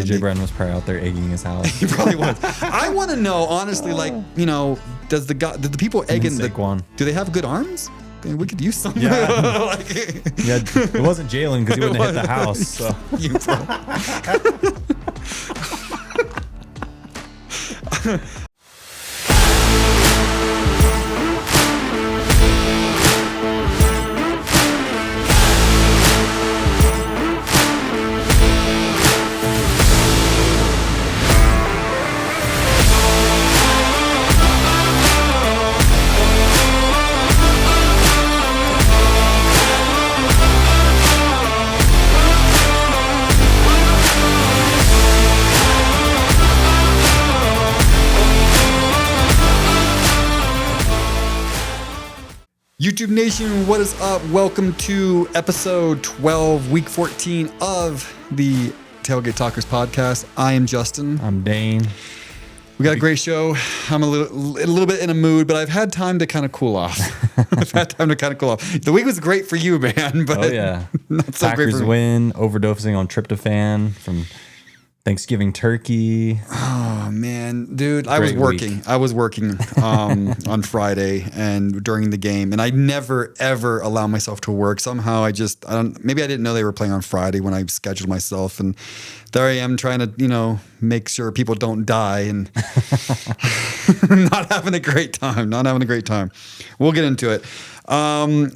AJ Brown was probably out there egging his house. He probably was. I want to know, honestly, like, you know, did the people egging do they have good arms? We could use some. Yeah. Like, Yeah, it wasn't Jalen because he wouldn't have hit the house. So. You bro. YouTube Nation, what is up? Welcome to episode 12, week 14 of the Tailgate Talkers podcast. I am Justin. I'm Dane. We got a great show. I'm a little bit in a mood, but I've had time to kind of cool off. The week was great for you, man, but not so Packers great for me. win, overdosing on tryptophan from Thanksgiving turkey. Oh man, dude, I was working on Friday and during the game, and I never ever allow myself to work. Somehow maybe I didn't know they were playing on Friday when I scheduled myself, and there I am trying to, make sure people don't die and not having a great time. We'll get into it.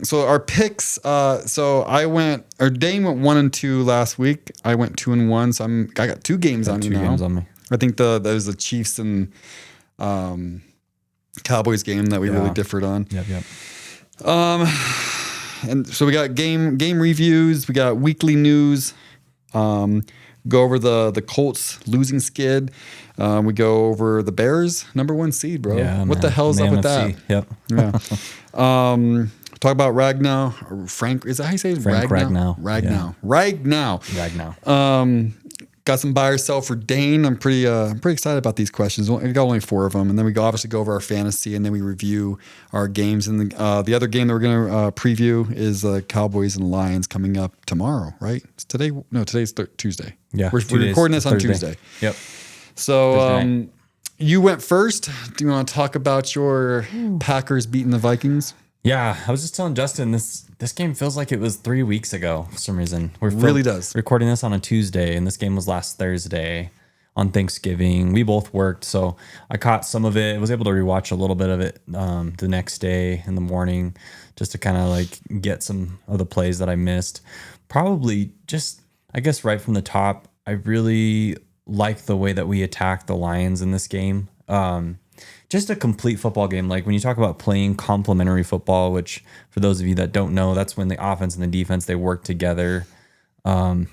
So our picks, Dane went 1-2 last week. I went 2-1. So I got two games on you now. Games on me. I think that was the Chiefs and, Cowboys game that we really differed on. Yep. And so we got game reviews. We got weekly news. Go over the Colts losing skid. We go over the Bears #1 seed, bro. Yeah, what the hell's up with that? Yep. Yeah. Talk about Regnow. Frank, is that how you say it? Regnow. Regnow. Got some buy or sell for Dane. I'm pretty excited about these questions. We got only 4 of them, and then we obviously go over our fantasy, and then we review our games. And the other game that we're going to preview is Cowboys and Lions coming up tomorrow. Right? It's today? No, today's Tuesday. Yeah, we're recording this on Tuesday. Yep. So you went first. Do you want to talk about your Packers beating the Vikings? Yeah, I was just telling Justin this game feels like it was 3 weeks ago for some reason. Really does. Recording this on a Tuesday, and this game was last Thursday on Thanksgiving. We both worked, so I caught some of it. I was able to rewatch a little bit of it the next day in the morning, just to kind of like get some of the plays that I missed. Probably just, I guess, right from the top, I really like the way that we attacked the Lions in this game. Just a complete football game. Like when you talk about playing complementary football, which for those of you that don't know, that's when the offense and the defense, they work together. And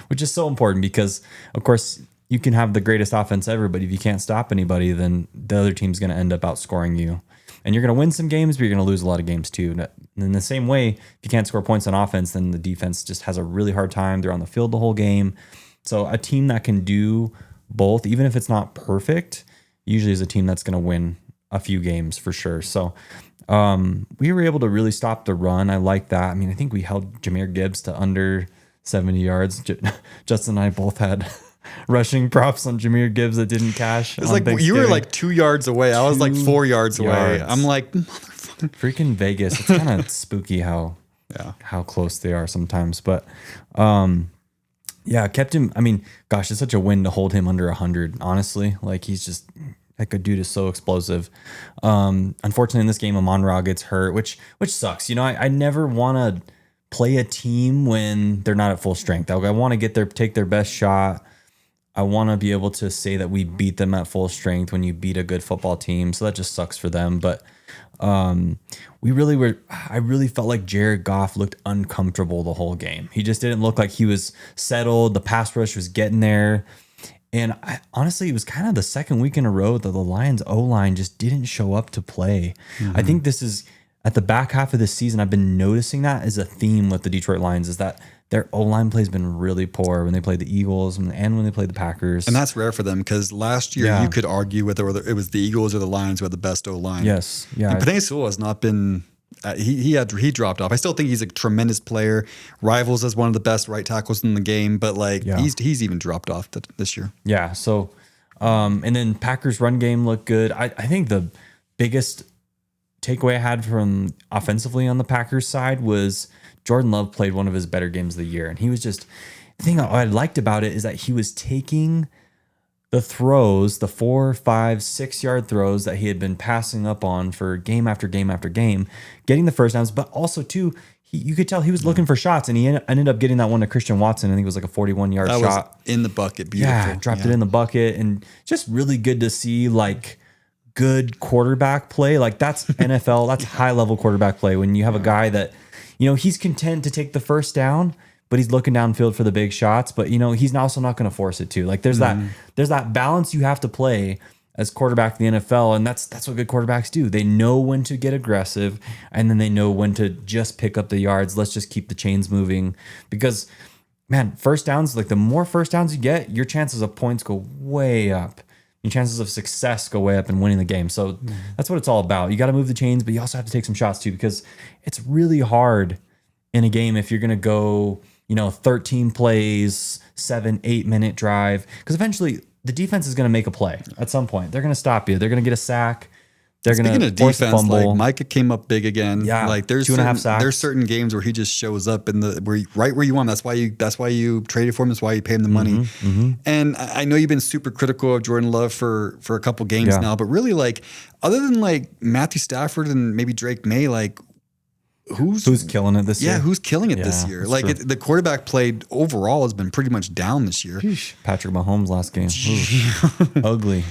which is so important because of course you can have the greatest offense ever, but if you can't stop anybody, then the other team's going to end up outscoring you. And you're going to win some games, but you're going to lose a lot of games too. And in the same way, if you can't score points on offense, then the defense just has a really hard time. They're on the field the whole game. So a team that can do both, even if it's not perfect, usually is a team that's going to win a few games for sure. So we were able to really stop the run. I like that. I mean, I think we held Jahmyr Gibbs to under 70 yards. Justin and I both had rushing props on Jahmyr Gibbs that didn't cash. It's like you were like 2 yards away. I was like 4 yards away. I'm like, motherfucker. Freaking Vegas. It's kind of spooky how close they are sometimes. But kept him. I mean, gosh, it's such a win to hold him under 100. Honestly, like he's just like a dude is so explosive. Unfortunately, in this game, Amon-Ra gets hurt, which sucks. I never want to play a team when they're not at full strength. I want to take their best shot. I want to be able to say that we beat them at full strength when you beat a good football team. So that just sucks for them. But I really felt like Jared Goff looked uncomfortable the whole game. He just didn't look like he was settled. The pass rush was getting there. And honestly, it was kind of the second week in a row that the Lions O-line just didn't show up to play. Mm-hmm. I think this is at the back half of the season. I've been noticing that as a theme with the Detroit Lions is that their O-line play has been really poor when they played the Eagles and when they played the Packers. And that's rare for them because last year you could argue whether it was the Eagles or the Lions who had the best O-line. Yes. Yeah. And Penei Sewell has not been he dropped off. I still think he's a tremendous player. Rivals as one of the best right tackles in the game, but like he's even dropped off this year. Yeah. So, and then Packers run game looked good. I think the biggest takeaway I had from offensively on the Packers side was Jordan Love played one of his better games of the year, and he was just the thing I liked about it is that he was taking the throws, the 4, 5, 6 yard throws that he had been passing up on for game after game after game, getting the first downs, but also too, you could tell he was looking for shots, and he ended up getting that one to Christian Watson. I think it was like a 41-yard shot. Was in the bucket. Beautiful. Yeah, dropped it in the bucket, and just really good to see like good quarterback play. Like that's NFL, that's high level quarterback play when you have a guy that, he's content to take the first down, but he's looking downfield for the big shots. But he's also not going to force it too. Like there's that balance you have to play as quarterback in the NFL, and that's what good quarterbacks do. They know when to get aggressive, and then they know when to just pick up the yards. Let's just keep the chains moving, because man, first downs, like the more first downs you get, your chances of points go way up. Your chances of success go way up in winning the game. So that's what it's all about. You got to move the chains, but you also have to take some shots too, because it's really hard in a game if you're going to go 13 plays, 7-8 minute drive, because eventually the defense is going to make a play at some point. They're going to stop you. They're going to get a sack. They're going to force a fumble. Like Micah came up big again. Yeah, like there's 2.5 sacks. There's certain games where he just shows up right where you want him. That's why you traded for him. That's why you pay him the money. And I know you've been super critical of Jordan Love for a couple games now, but really like other than like Matthew Stafford and maybe Drake May, like who's killing it this year? Yeah, who's killing it this year? Like the quarterback played overall has been pretty much down this year. Patrick Mahomes last game. Ugly.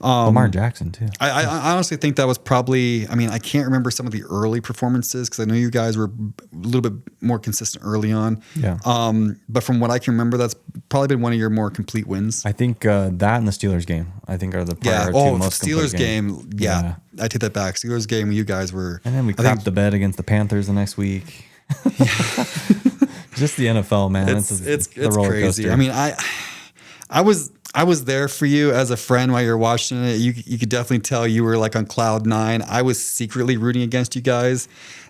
Lamar Jackson too. I honestly think that was probably, I can't remember some of the early performances because I know you guys were a little bit more consistent early on. Yeah. But from what I can remember, that's probably been one of your more complete wins. I think that and the Steelers game, I think are the two most Steelers complete game. Yeah. I take that back. Steelers game, you guys were. And then we crapped the bed against the Panthers the next week. Just the NFL, man. It's crazy. I was there for you as a friend while you're watching it. You could definitely tell you were like on cloud 9. I was secretly rooting against you guys.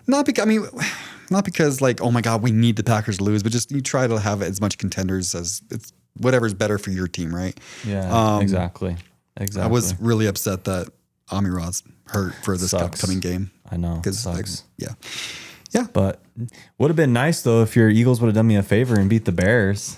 Not because like, oh my God, we need the Packers to lose, but just you try to have as much contenders as it's whatever's better for your team, right? Yeah, exactly. I was really upset that Amirad's hurt for this upcoming game. I know. Because yeah. But would have been nice though if your Eagles would have done me a favor and beat the Bears.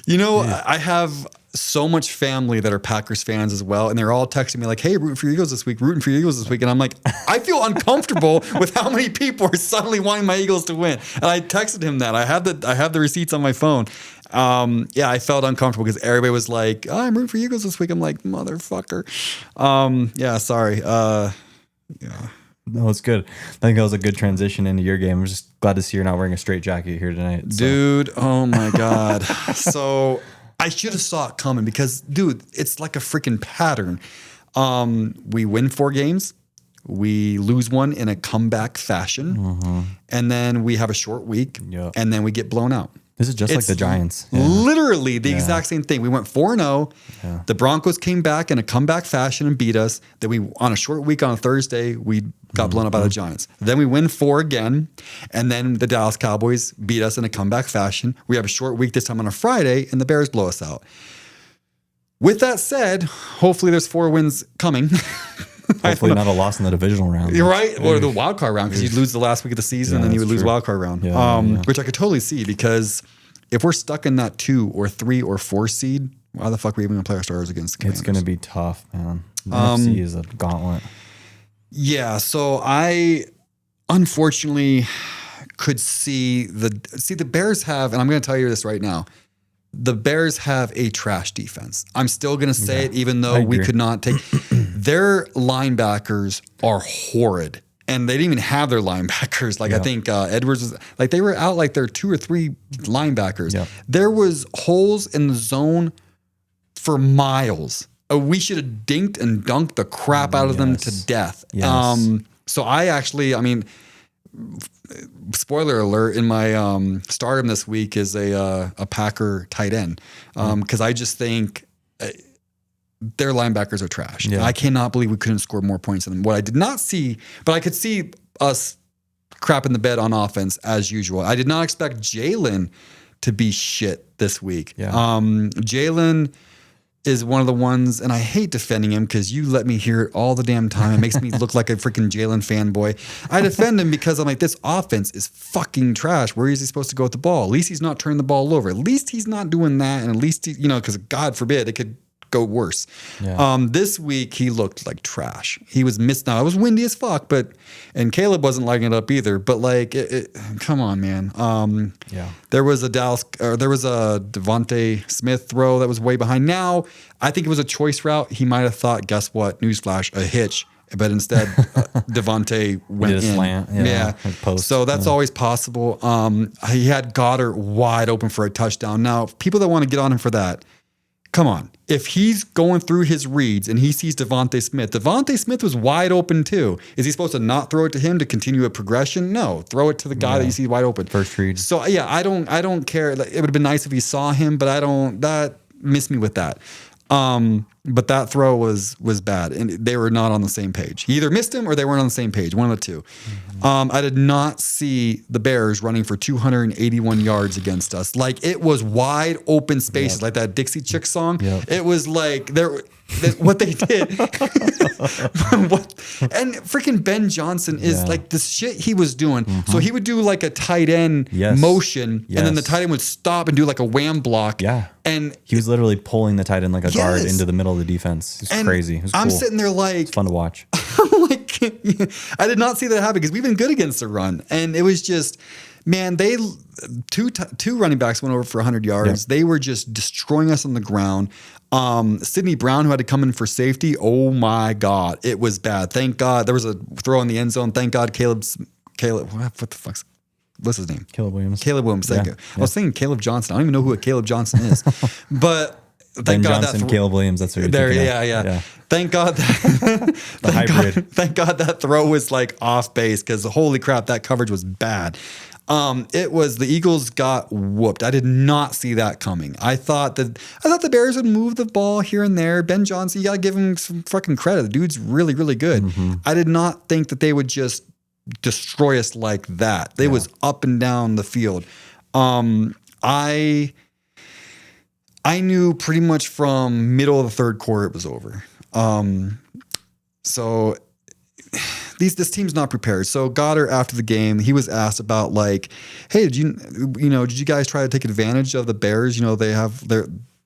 I have so much family that are Packers fans as well, and they're all texting me like, "Hey, rooting for your Eagles this week, rooting for your Eagles this week," and I'm like, I feel uncomfortable with how many people are suddenly wanting my Eagles to win. And I texted him that I have the receipts on my phone. I felt uncomfortable because everybody was like, "I'm rooting for Eagles this week." I'm like, motherfucker. Sorry. No, it's good. I think that was a good transition into your game. I'm just glad to see you're not wearing a straight jacket here tonight. So. Dude, oh my God. So I should have saw it coming because, dude, it's like a freaking pattern. We win 4 games. We lose one in a comeback fashion. And then we have a short week. And then we get blown out. This is just like the Giants. Literally the exact same thing. We went 4-0. Yeah. The Broncos came back in a comeback fashion and beat us. Then we, on a short week on a Thursday, we got blown up by the Giants. Then we win 4 again. And then the Dallas Cowboys beat us in a comeback fashion. We have a short week this time on a Friday, and the Bears blow us out. With that said, hopefully there's 4 wins coming. Hopefully not a loss in the divisional round. You're right. Or the wild card round, because you'd lose the last week of the season and then you would lose wild card round. Which I could totally see, because if we're stuck in that 2 or 3 or 4 seed, why the fuck are we even going to play our stars against the Commanders? It's going to be tough, man. The NFC is a gauntlet. Yeah. So I unfortunately could see the Bears have, and I'm going to tell you this right now, the Bears have a trash defense. I'm still going to say it, even though we could not take their linebackers are horrid, and they didn't even have their linebackers. Like I think Edwards was like, they were out like their 2 or 3 linebackers. Yep. There was holes in the zone for miles. We should have dinked and dunked the crap out of them to death. Yes. So I mean, spoiler alert, in my stardom this week is a Packer tight end, because I just think their linebackers are trash. I cannot believe we couldn't score more points than them. What I did not see, but I could see us crap in the bed on offense as usual. I did not expect Jalen to be shit this week. Yeah. Jalen is one of the ones, and I hate defending him because you let me hear it all the damn time. It makes me look like a freaking Jalen fanboy. I defend him because I'm like, this offense is fucking trash. Where is he supposed to go with the ball? At least he's not turning the ball over. At least he's not doing that. And at least, because God forbid it could go worse. Yeah. This week he looked like trash. He was missed. Now it was windy as fuck, and Caleb wasn't lighting it up either. But like, come on, man. There was a Devontae Smith throw that was way behind. Now I think it was a choice route. He might have thought, guess what? Newsflash, a hitch. But instead, Devontae went in. Slant, post. So that's always possible. He had Goddard wide open for a touchdown. Now, people that want to get on him for that, come on. If he's going through his reads and he sees Devontae Smith was wide open too. Is he supposed to not throw it to him to continue a progression? No, throw it to the guy that you see wide open. First read. So yeah, I don't care. It would have been nice if he saw him, but that missed me with that. But that throw was bad, and they were not on the same page. He either missed him or they weren't on the same page. One of the two. I did not see the Bears running for 281 yards against us. Like, it was wide open spaces, like that Dixie Chick song. It was like what they did. And freaking Ben Johnson is like the shit he was doing. So he would do like a tight end motion, and then the tight end would stop and do like a wham block. Yeah. And he was literally pulling the tight end like a guard into the middle of the defense. It's crazy. It was cool. I'm sitting there like, it's fun to watch. Like, I did not see that happen because we've been good against the run, and it was just, man, they two running backs went over for 100 yards. They were just destroying us on the ground. Sidney Brown, who had to come in for safety, oh my God, it was bad. Thank God there was a throw in the end zone. Thank God Caleb, what the fuck's what's his name? Caleb Williams. Thank you. I was thinking Caleb Johnson. I don't even know who a Caleb Johnson is, but Ben Johnson, Caleb Williams. That's what you're thinking. Yeah. Thank God thank God that throw was like off base, because holy crap, that coverage was bad. It was, the Eagles got whooped. I did not see that coming. I thought the Bears would move the ball here and there. Ben Johnson, you got to give him some fucking credit. The dude's really, really good. I did not think that they would just destroy us like that. They was up and down the field. I knew pretty much from middle of the third quarter it was over. So this team's not prepared. So Goddard, after the game, he was asked about like, hey, did you guys try to take advantage of the Bears?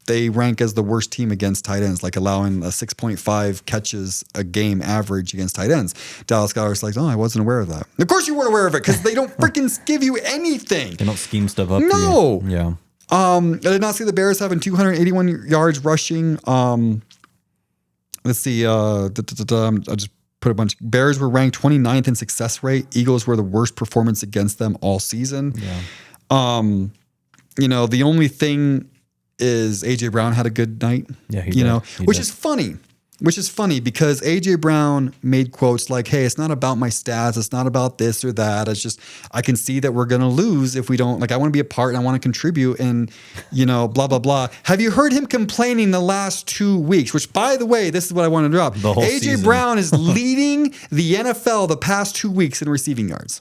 They rank as the worst team against tight ends, like allowing a 6.5 catches a game average against tight ends. Dallas Goedert's like, oh, I wasn't aware of that. Of course you weren't aware of it, because they don't freaking give you anything. They don't scheme stuff up. No. Yeah. I did not see the Bears having 281 yards rushing. Let's see. I'll just put a bunch. Bears were ranked 29th in success rate. Eagles were the worst performance against them all season. Yeah. The only thing is AJ Brown had a good night. Yeah, he did. Which is funny. Because AJ Brown made quotes like, hey, it's not about my stats. It's not about this or that. It's just, I can see that we're going to lose if we don't, like, I want to be a part and I want to contribute and, blah, blah, blah. Have you heard him complaining the last 2 weeks? Which, by the way, this is what I want to drop. The whole AJ season. Brown is leading the NFL the past 2 weeks in receiving yards.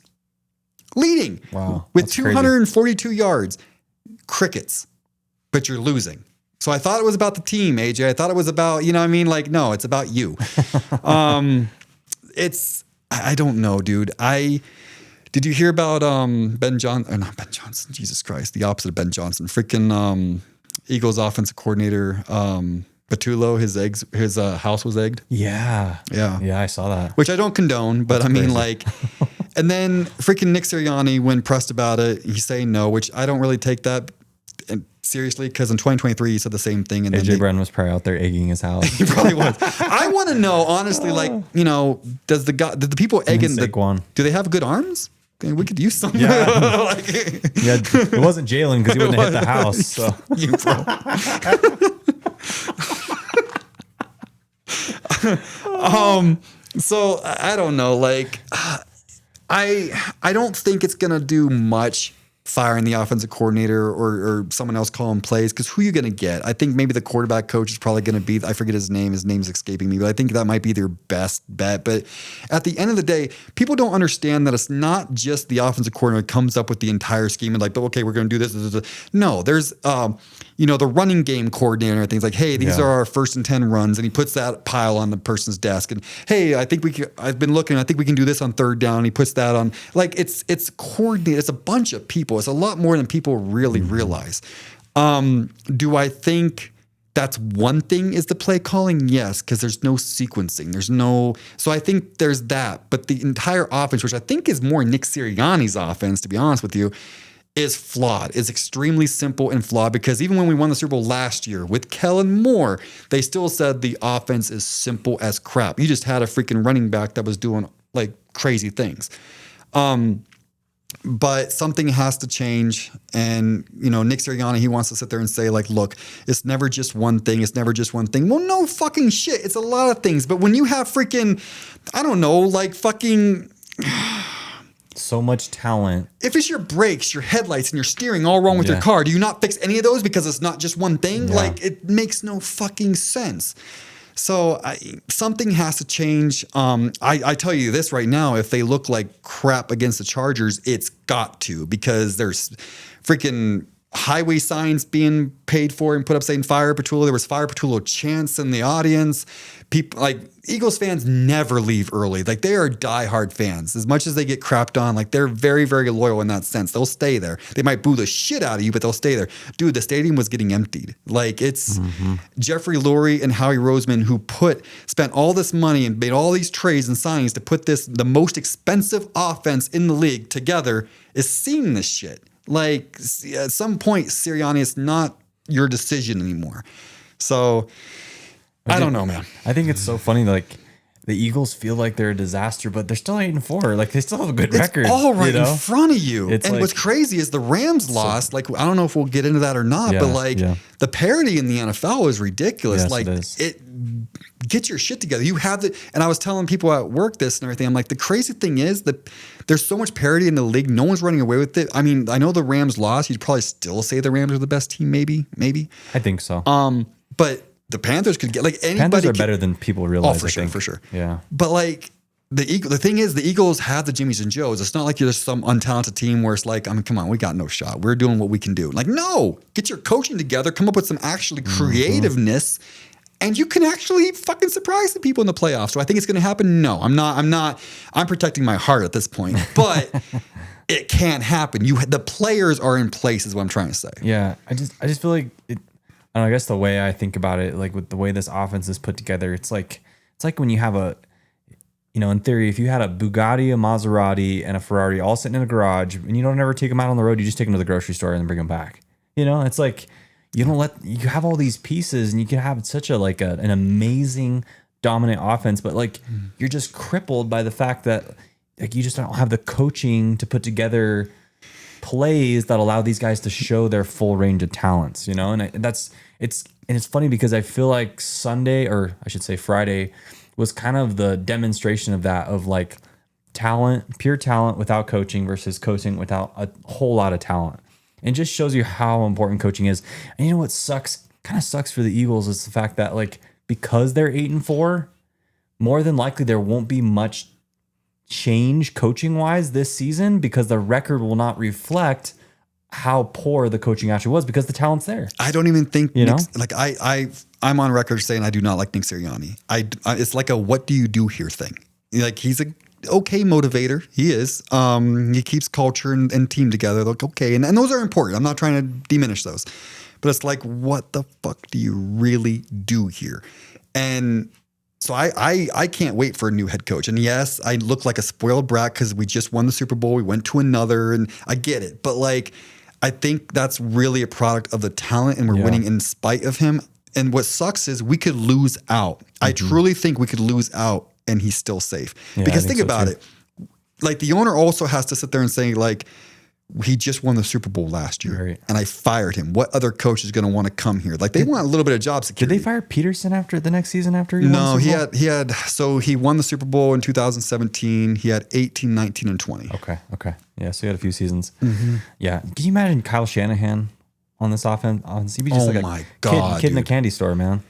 Leading. Wow. With 242 yards. Crickets. But you're losing. So I thought it was about the team, AJ. I thought it was about, like, no, it's about you. I don't know, dude. Did you hear about Ben Johnson? Not Ben Johnson, Jesus Christ. The opposite of Ben Johnson. Freaking Eagles offensive coordinator, Patullo, his house was egged. Yeah. Yeah, I saw that. Which I don't condone, but That's crazy. like, and then freaking Nick Sirianni, when pressed about it, he's saying no, which I don't really take that seriously, because in 2023 he said the same thing. And AJ Brown was probably out there egging his house. He probably was. I want to know, honestly, like, did the people egging do they have good arms? We could use some. Yeah. It wasn't Jalen, because he wouldn't have hit the house. So. You bro. So I don't know. Like, I don't think it's gonna do much firing the offensive coordinator or someone else calling plays, because who are you going to get? I think maybe the quarterback coach is probably going to be, I forget his name. His name's escaping me, but I think that might be their best bet. But at the end of the day, people don't understand that it's not just the offensive coordinator comes up with the entire scheme and like, but okay, we're going to do this. No, there's, the running game coordinator and things like, hey, these are our 1st and 10 runs. And he puts that pile on the person's desk. And hey, I've been looking, I think we can do this on 3rd down. And he puts that on, like, it's coordinated. It's a bunch of people. It's a lot more than people really realize. Do I think that's one thing is the play calling? Yes, because there's no sequencing. So I think there's that. But the entire offense, which I think is more Nick Sirianni's offense, to be honest with you, is flawed. It's extremely simple and flawed, because even when we won the Super Bowl last year with Kellen Moore, they still said the offense is simple as crap. You just had a freaking running back that was doing like crazy things. But something has to change. And, Nick Sirianni, he wants to sit there and say, like, look, it's never just one thing. It's never just one thing. Well, no fucking shit. It's a lot of things. But when you have freaking, I don't know, like fucking... so much talent. If it's your brakes, your headlights, and your steering all wrong with your car, do you not fix any of those because it's not just one thing? Yeah. Like, it makes no fucking sense. So something has to change. I tell you this right now, if they look like crap against the Chargers, it's got to, because there's freaking highway signs being paid for and put up saying Fire Patrol. There was Fire Patrol chants in the audience. People, like, Eagles fans never leave early. Like, they are diehard fans. As much as they get crapped on, like, they're very, very loyal in that sense. They'll stay there. They might boo the shit out of you, but they'll stay there. Dude, the stadium was getting emptied. Like, it's Jeffrey Lurie and Howie Roseman who spent all this money and made all these trades and signings to put the most expensive offense in the league together, is seeing this shit. Like, at some point, Sirianni, it's not your decision anymore. So... I don't know, man. I think it's so funny. Like, the Eagles feel like they're a disaster, but they're still 8-4. Like, they still have a good record. It's all right in front of you. And what's crazy is the Rams lost. Like, I don't know if we'll get into that or not, but the parity in the NFL is ridiculous. Yes, like, it get your shit together. You have and I was telling people at work this and everything. I'm like, the crazy thing is that there's so much parity in the league. No one's running away with it. I mean, I know the Rams lost. You'd probably still say the Rams are the best team, maybe. I think so. But the Panthers could get, like, anybody. Panthers are better than people realize. Oh, for sure. Yeah. But, like, the thing is, the Eagles have the Jimmies and Joes. It's not like you're just some untalented team where it's like, I mean, come on, we got no shot. We're doing what we can do. Like, no, get your coaching together, come up with some actually creativeness, and you can actually fucking surprise the people in the playoffs. So I think it's going to happen. No, I'm not. I'm protecting my heart at this point, but it can't happen. The players are in place, is what I'm trying to say. Yeah. I just feel like it. I don't know, I guess the way I think about it, like with the way this offense is put together, it's like when you have in theory, if you had a Bugatti, a Maserati, and a Ferrari all sitting in a garage, and you don't ever take them out on the road, you just take them to the grocery store and then bring them back. It's like you have all these pieces, and you can have such an amazing dominant offense, but like you're just crippled by the fact that like you just don't have the coaching to put together plays that allow these guys to show their full range of talents, and it's funny because I feel like Sunday, or I should say Friday, was kind of the demonstration of that, of like pure talent without coaching versus coaching without a whole lot of talent. And it just shows you how important coaching is. And you know what kind of sucks for the Eagles is the fact that, like, because they're 8-4, more than likely there won't be much change coaching wise this season, because the record will not reflect how poor the coaching actually was, because the talent's there. I don't even think I'm on record saying I do not like Nick Sirianni. It's like a what do you do here thing. Like, he's a okay motivator. He is. He keeps culture and team together. Like, okay, and those are important. I'm not trying to diminish those, but it's like, what the fuck do you really do here? And so I can't wait for a new head coach. And yes, I look like a spoiled brat because we just won the Super Bowl. We went to another, and I get it. But like, I think that's really a product of the talent, and we're winning in spite of him. And what sucks is we could lose out. I truly think we could lose out and he's still safe. Because think about it. Like, the owner also has to sit there and say, like, he just won the Super Bowl last year, Right. and I fired him. What other coach is going to want to come here? Like they want a little bit of job security. Did they fire Peterson after the next season after he won No, the Super Bowl? he had. So he won the Super Bowl in 2017. He had 18, 19, and 20. Okay. Yeah, so he had a few seasons. Yeah. Can you imagine Kyle Shanahan on this offense? He'd be just Oh like my a God, kid in a dude. candy store, man.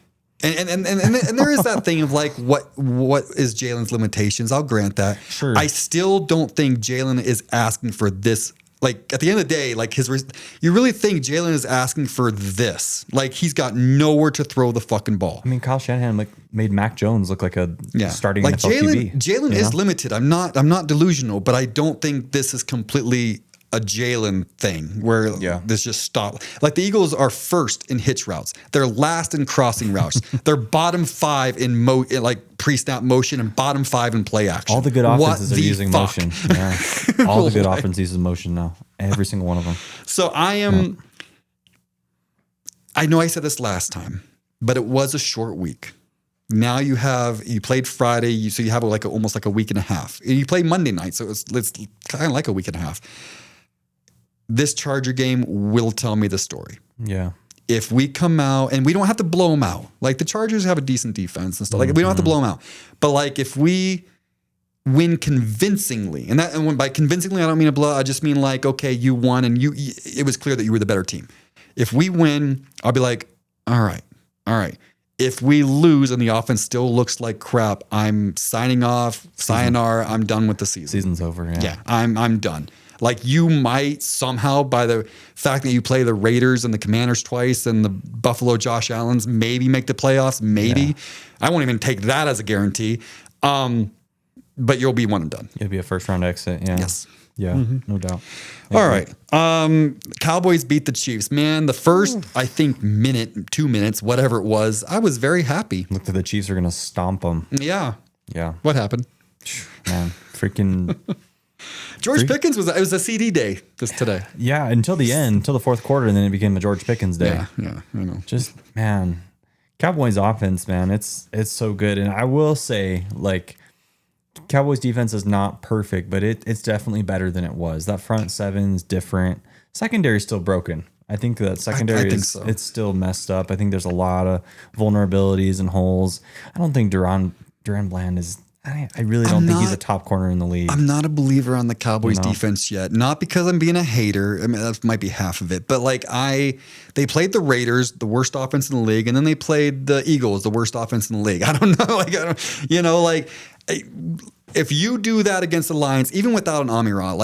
And there is that thing of like what is Jalen's limitations? I'll grant that. Sure. I still don't think Jalen is asking for this. Like at the end of the day, like you really think Jalen is asking for this? Like he's got nowhere to throw the fucking ball. I mean, Kyle Shanahan made Mac Jones look like a starting like NFL QB. Jalen is limited. I'm not delusional, but I don't think this is completely a Jalen thing where this just stop. Like the Eagles are first in hitch routes. They're last in crossing routes. They're bottom 5 in like pre-snap motion and bottom 5 in play action. All the good offenses are using fuck? motion. Yeah. All the good offenses uses motion now. Every single one of them. So I am. I know I said this last time, but it was a short week. Now you played Friday, so you have almost like a week and a half. You played Monday night, so it's kind of like a week and a half. This Charger game will tell me the story. Yeah. If we come out and we don't have to blow them out, like the Chargers have a decent defense and stuff. Like we don't have to blow them out, but like if we win convincingly, and by convincingly I don't mean a blow. I just mean like okay, you won and it was clear that you were the better team. If we win, I'll be like, all right. If we lose and the offense still looks like crap, I'm signing off. Sayonara. I'm done with the season. Season's over. Yeah, I'm done. Like you might somehow, by the fact that you play the Raiders and the Commanders twice and the Buffalo Josh Allens, maybe make the playoffs. Maybe. Yeah. I won't even take that as a guarantee. But you'll be one and done. You'll be a first round exit. Yeah. Yes. Yeah. No doubt. All right. Cowboys beat the Chiefs. Man, the first, I think, 2 minutes, whatever it was, I was very happy. Looked like the Chiefs are going to stomp them. Yeah. Yeah. What happened? Man, freaking... George Pickens it was a CD day today. Yeah, until the end, until the fourth quarter, and then it became a George Pickens day. Yeah, I know. Just, man, Cowboys offense, man, it's so good. And I will say, like, Cowboys defense is not perfect, but it's definitely better than it was. That front seven is different. Secondary is still broken. I think that secondary it's still messed up. I think there's a lot of vulnerabilities and holes. I don't think Duran Bland is... I really don't think he's a top corner in the league. I'm not a believer on the Cowboys defense yet. Not because I'm being a hater. I mean, that might be half of it. But like they played the Raiders, the worst offense in the league, and then they played the Eagles, the worst offense in the league. I don't know. If you do that against the Lions, even without an Amon-Ra,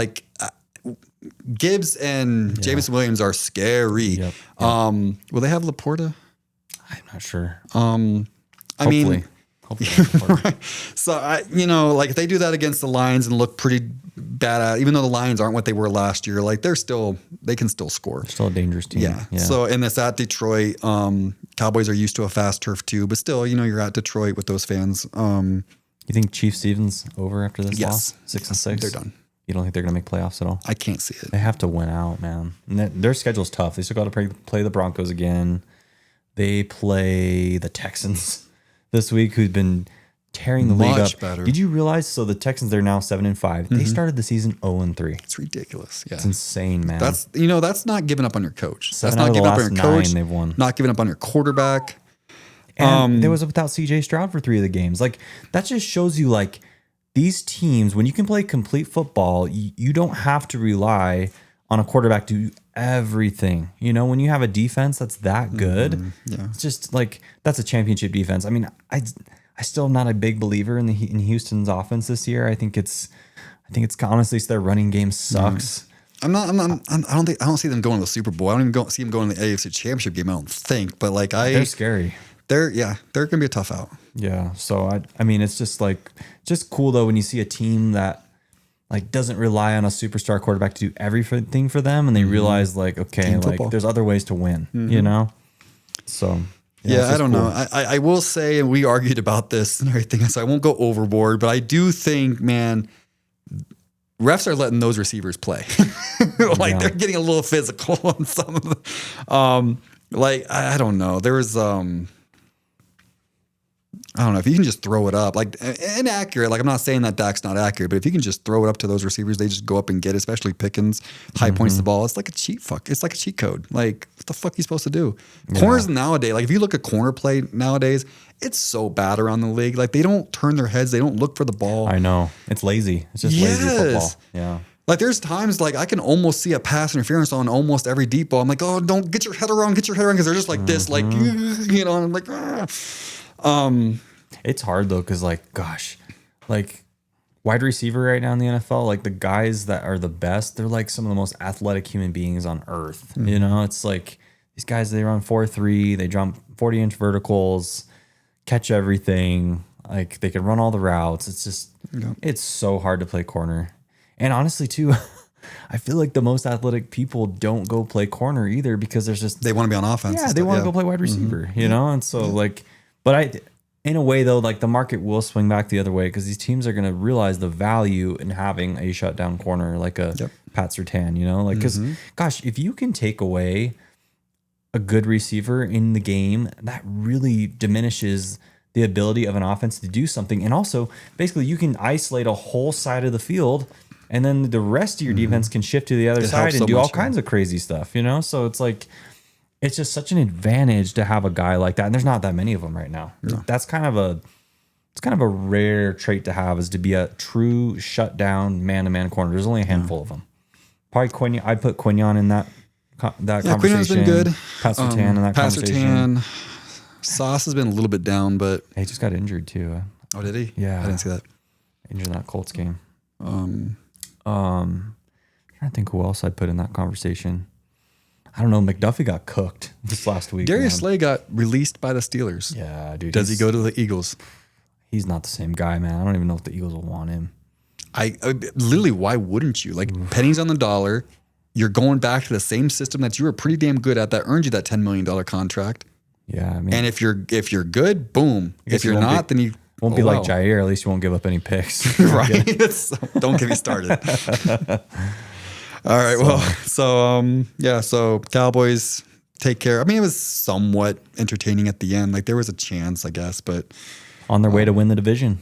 Gibbs and Jameson Williams are scary. Yep. Will they have Laporta? I'm not sure. Hopefully. Right. So if they do that against the Lions and look pretty bad, even though the Lions aren't what they were last year, like they can still score. They're still a dangerous team. Yeah. So and it's at Detroit. Cowboys are used to a fast turf too, but still, you're at Detroit with those fans. You think Chiefs Stevens over after this loss? Yes. 6-6. They're done. You don't think they're going to make playoffs at all? I can't see it. They have to win out, man. And their schedule's tough. They still got to play the Broncos again. They play the Texans this week, who's been tearing the league up. Better. Did you realize? So the Texans, they're now 7-5. They started the season 0-3. It's ridiculous. Yeah, it's insane, man. That's not giving up on your coach. That's not giving up on your coach. They've won. Not giving up on your quarterback. And they was without CJ Stroud for 3 of the games. Like that just shows you like these teams, when you can play complete football, you don't have to rely on a quarterback to do everything. When you have a defense that's that good, it's just like that's a championship defense. I mean, I still am not a big believer in Houston's offense this year. I think it's honestly their running game sucks. I don't see them going to the Super Bowl. I don't even see them going to the AFC Championship game. I don't think, but they're scary. They're gonna be a tough out. Yeah. So I mean, it's just cool though when you see a team that like doesn't rely on a superstar quarterback to do everything for them, and they realize like, okay, like there's other ways to win. So. Yeah, I don't know. I will say, and we argued about this and everything, so I won't go overboard, but I do think, man, refs are letting those receivers play. They're getting a little physical on some of them. I don't know. There was I don't know if you can just throw it up, like inaccurate. Like I'm not saying that Dak's not accurate, but if you can just throw it up to those receivers, they just go up and get it, especially Pickens, high points the ball. It's like a cheat fuck. It's like a cheat code. Like what the fuck are you supposed to do? Yeah. Corners nowadays, like if you look at corner play nowadays, it's so bad around the league. Like they don't turn their heads. They don't look for the ball. I know. It's lazy. It's just lazy football. Yeah. Like there's times like I can almost see a pass interference on almost every deep ball. I'm like, oh, don't get your head around, because they're just like this, like, you know, and I'm like, It's hard though, because like, gosh, like wide receiver right now in the NFL, like the guys that are the best, they're like some of the most athletic human beings on earth. You know, it's like these guys, they run 4.3, they jump 40-inch verticals, catch everything. Like they can run all the routes. It's just, it's so hard to play corner. And honestly, too, I feel like the most athletic people don't go play corner either because there's just... They want to be on offense. Yeah, they want to go play wide receiver, you know? And so, like... But in a way, though, like the market will swing back the other way because these teams are going to realize the value in having a shutdown corner like a Pat Surtain, you know? Like, because, gosh, if you can take away a good receiver in the game, that really diminishes the ability of an offense to do something. And also, basically, you can isolate a whole side of the field... And then the rest of your defense can shift to the other side and do all kinds of crazy stuff, you know? So it's like, it's just such an advantage to have a guy like that. And there's not that many of them right now. No. That's kind of a rare trait to have, is to be a true shutdown man-to-man corner. There's only a handful of them. Probably Quignon. I'd put Quignon in that conversation. Quignon's been good. Pat Surtain in that conversation. Sauce has been a little bit down, but... He just got injured too. Oh, did he? Yeah. I didn't see that. Injured in that Colts game. I'm trying to think who else I'd put in that conversation. I don't know. McDuffie got cooked this last week. Darius Slay got released by the Steelers. Yeah, dude. Does he go to the Eagles? He's not the same guy, man. I don't even know if the Eagles will want him. I literally, why wouldn't you? Like pennies on the dollar. You're going back to the same system that you were pretty damn good at that earned you that $10 million contract. Yeah, I mean, and if you're good, boom. If you're not, then you won't be like Jair. At least you won't give up any picks. Right. Don't get me started. All right. So Cowboys take care. I mean, it was somewhat entertaining at the end. Like there was a chance, I guess, but on their way to win the division.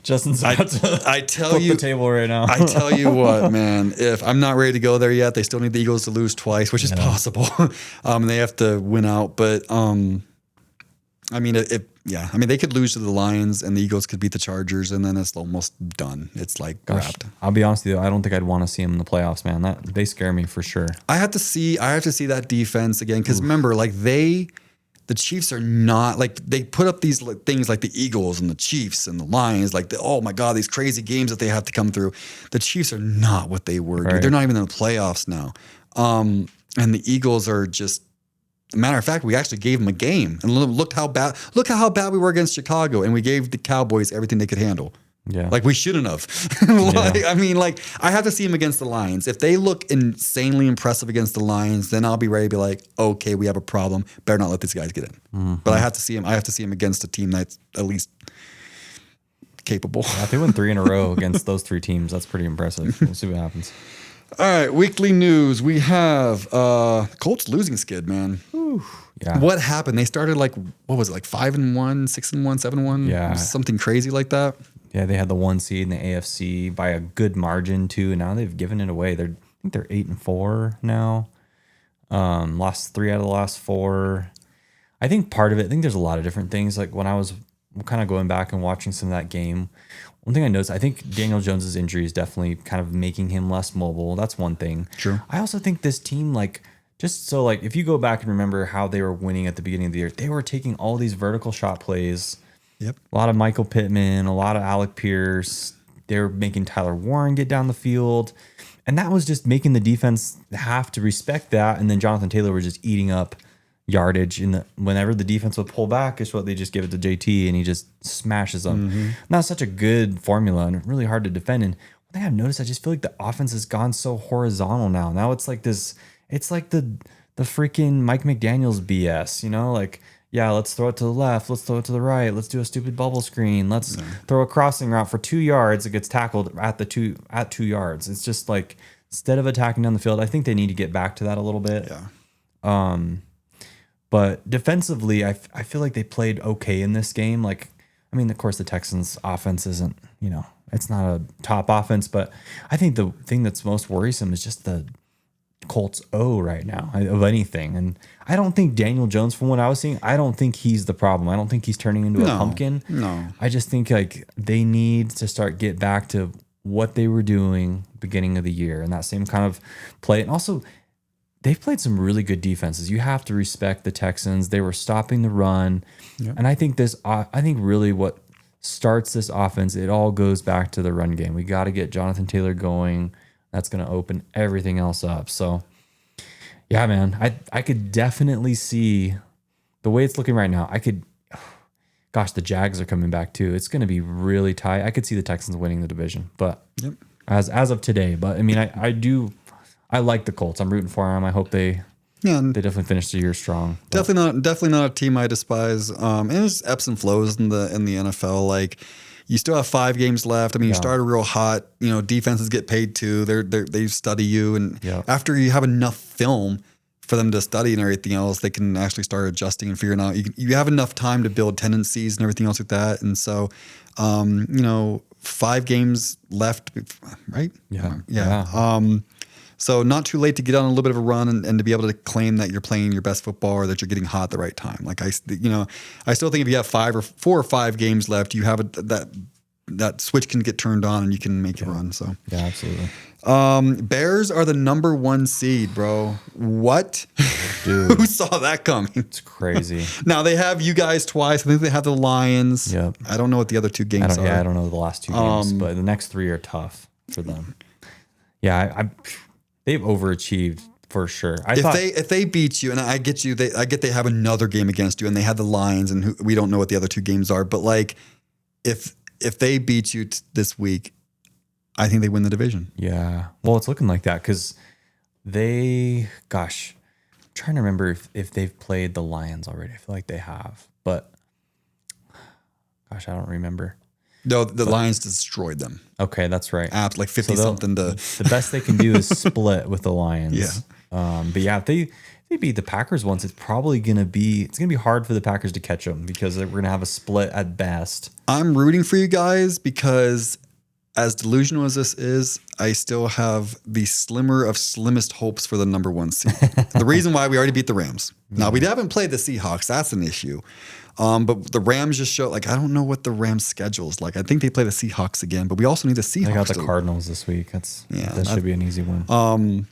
Justin's about to I tell you, the table right now. I tell you what, man, if I'm not ready to go there yet, they still need the Eagles to lose twice, which is possible. They have to win out, but I mean, they could lose to the Lions and the Eagles could beat the Chargers, and then it's almost done. It's like wrapped. I'll be honest with you, I don't think I'd want to see them in the playoffs, man. They scare me for sure. I have to see that defense again, because remember, like the Chiefs are not like, they put up these things like the Eagles and the Chiefs and the Lions, like oh my God, these crazy games that they have to come through. The Chiefs are not what they were. Right. They're not even in the playoffs now. And the Eagles are just, matter of fact, we actually gave them a game, and look how bad we were against Chicago, and we gave the Cowboys everything they could handle. Yeah, like we shouldn't have. I mean, like I have to see them against the Lions. If they look insanely impressive against the Lions, then I'll be ready to be like, okay, we have a problem. Better not let these guys get in. Mm-hmm. But I have to see them against a team that's at least capable. Yeah, if they win 3 in a row against those 3 teams, that's pretty impressive. We'll see what happens. All right, weekly news. We have Colts losing skid, man. Whew. Yeah. What happened? They started like, what was it, like 5-1, 6-1, 7-1? Yeah. Something crazy like that. Yeah, they had the 1 seed in the AFC by a good margin too, and now they've given it away. I think they're 8-4 now. Lost 3 out of the last 4. I think part of it, I think there's a lot of different things. Like when I was kind of going back and watching some of that game, one thing I noticed, I think Daniel Jones's injury is definitely kind of making him less mobile. That's one thing. True. I also think this team, like, just so like if you go back and remember how they were winning at the beginning of the year, they were taking all these vertical shot plays. Yep. A lot of Michael Pittman, a lot of Alec Pierce. They were making Tyler Warren get down the field. And that was just making the defense have to respect that. And then Jonathan Taylor was just eating up yardage. Whenever the defense would pull back, is what they just give it to JT and he just smashes them. Mm-hmm. And that's such a good formula and really hard to defend. And one thing I've noticed, I just feel like the offense has gone so horizontal now. Now it's like this, it's like the freaking Mike McDaniels BS, you know, like, yeah, let's throw it to the left. Let's throw it to the right. Let's do a stupid bubble screen. Let's throw a crossing route for 2 yards. It gets tackled at 2 yards. It's just like, instead of attacking down the field, I think they need to get back to that a little bit. Yeah. But defensively, I feel like they played okay in this game. Like, I mean, of course, the Texans' offense isn't, it's not a top offense, but I think the thing that's most worrisome is just the Colts right now of anything. And I don't think Daniel Jones, from what I was seeing, I don't think he's the problem. I don't think he's turning into a pumpkin. No. I just think like they need to get back to what they were doing beginning of the year and that same kind of play. And also, they've played some really good defenses. You have to respect the Texans. They were stopping the run. Yep. And I think really what starts this offense, it all goes back to the run game. We got to get Jonathan Taylor going. That's going to open everything else up. So, yeah, man, I could definitely see the way it's looking right now. The Jags are coming back too. It's going to be really tight. I could see the Texans winning the division, but as of today. But I mean, I like the Colts. I'm rooting for them. I hope they definitely finish the year strong. But. Definitely not a team I despise. And there's ebbs and flows in the NFL. Like, you still have 5 games left. I mean, you started real hot. Defenses get paid too. They study you, and after you have enough film for them to study and everything else, they can actually start adjusting and figuring out. You have enough time to build tendencies and everything else like that. And so, 5 games left, right? Yeah. So not too late to get on a little bit of a run and to be able to claim that you're playing your best football or that you're getting hot at the right time. Like I still think if you have 4 or 5 games left, you have that switch can get turned on and you can make a run. So yeah, absolutely. Bears are the number 1 seed, bro. What? Dude. Who saw that coming? It's crazy. Now they have you guys twice. I think they have the Lions. Yep. I don't know what the other 2 games are. Yeah, I don't know the last 2 games, but the next 3 are tough for them. Yeah, they've overachieved for sure. If they beat you, and I get you, I get they have another game against you, and they had the Lions, and we don't know what the other 2 games are. But like, if they beat you this week, I think they win the division. Yeah, well, it's looking like that because I'm trying to remember if they've played the Lions already. I feel like they have, but I don't remember. No, the Lions destroyed them. Okay, that's right. Like 50 something to. The best they can do is split with the Lions. Yeah. But yeah, if they beat the Packers once, it's gonna be hard for the Packers to catch them because we're gonna have a split at best. I'm rooting for you guys because, as delusional as this is, I still have the slimmer of slimmest hopes for the number 1 seed. The reason why we already beat the Rams. Now we haven't played the Seahawks. That's an issue. But the Rams just show, like, I don't know what the Rams schedule is like. I think they play the Seahawks again, but we also need the Seahawks. They got the Cardinals this week. That should be an easy one.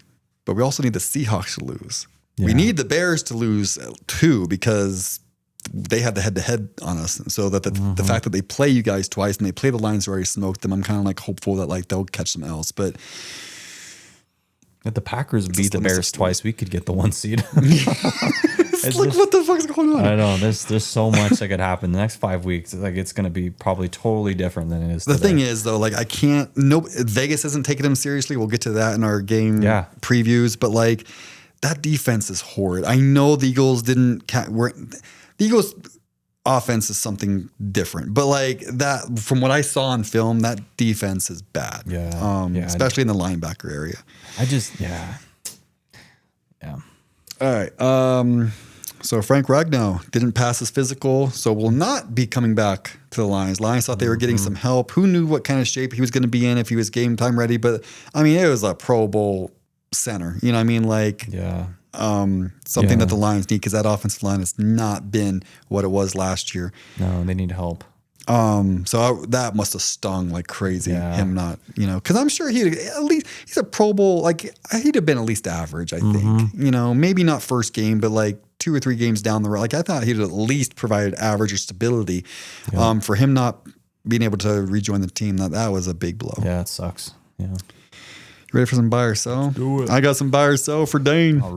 But we also need the Seahawks to lose. Yeah. We need the Bears to lose too because they had the head-to-head on us. And so that the fact that they play you guys twice and they play the Lions who already smoked them, I'm kind of like hopeful that like they'll catch some else. But if the Packers beat the Bears twice, we could get the 1 seed. What the fuck's going on? I know there's so much that could happen the next 5 weeks. Like it's going to be probably totally different than it is. The thing is though, like Vegas isn't taking them seriously. We'll get to that in our game previews, but like that defense is horrid. I know the Eagles the Eagles offense is something different, but like that from what I saw on film, that defense is bad. Especially in the linebacker area. All right. So Frank Regnow didn't pass his physical, so will not be coming back to the Lions. Lions thought they were getting some help. Who knew what kind of shape he was going to be in if he was game time ready? But I mean, it was a Pro Bowl center. You know what I mean? Like, something that the Lions need because that offensive line has not been what it was last year. No, they need help. So that must have stung like crazy. Him not, because I'm sure he's a Pro Bowl. Like he'd have been at least average. I think, maybe not first game, but like 2 or 3 games down the road. Like I thought he'd at least provided average or stability. For him not being able to rejoin the team, that was a big blow. Yeah, it sucks. Yeah. You ready for some buy or sell? Let's do it. I got some buy or sell for Dane. All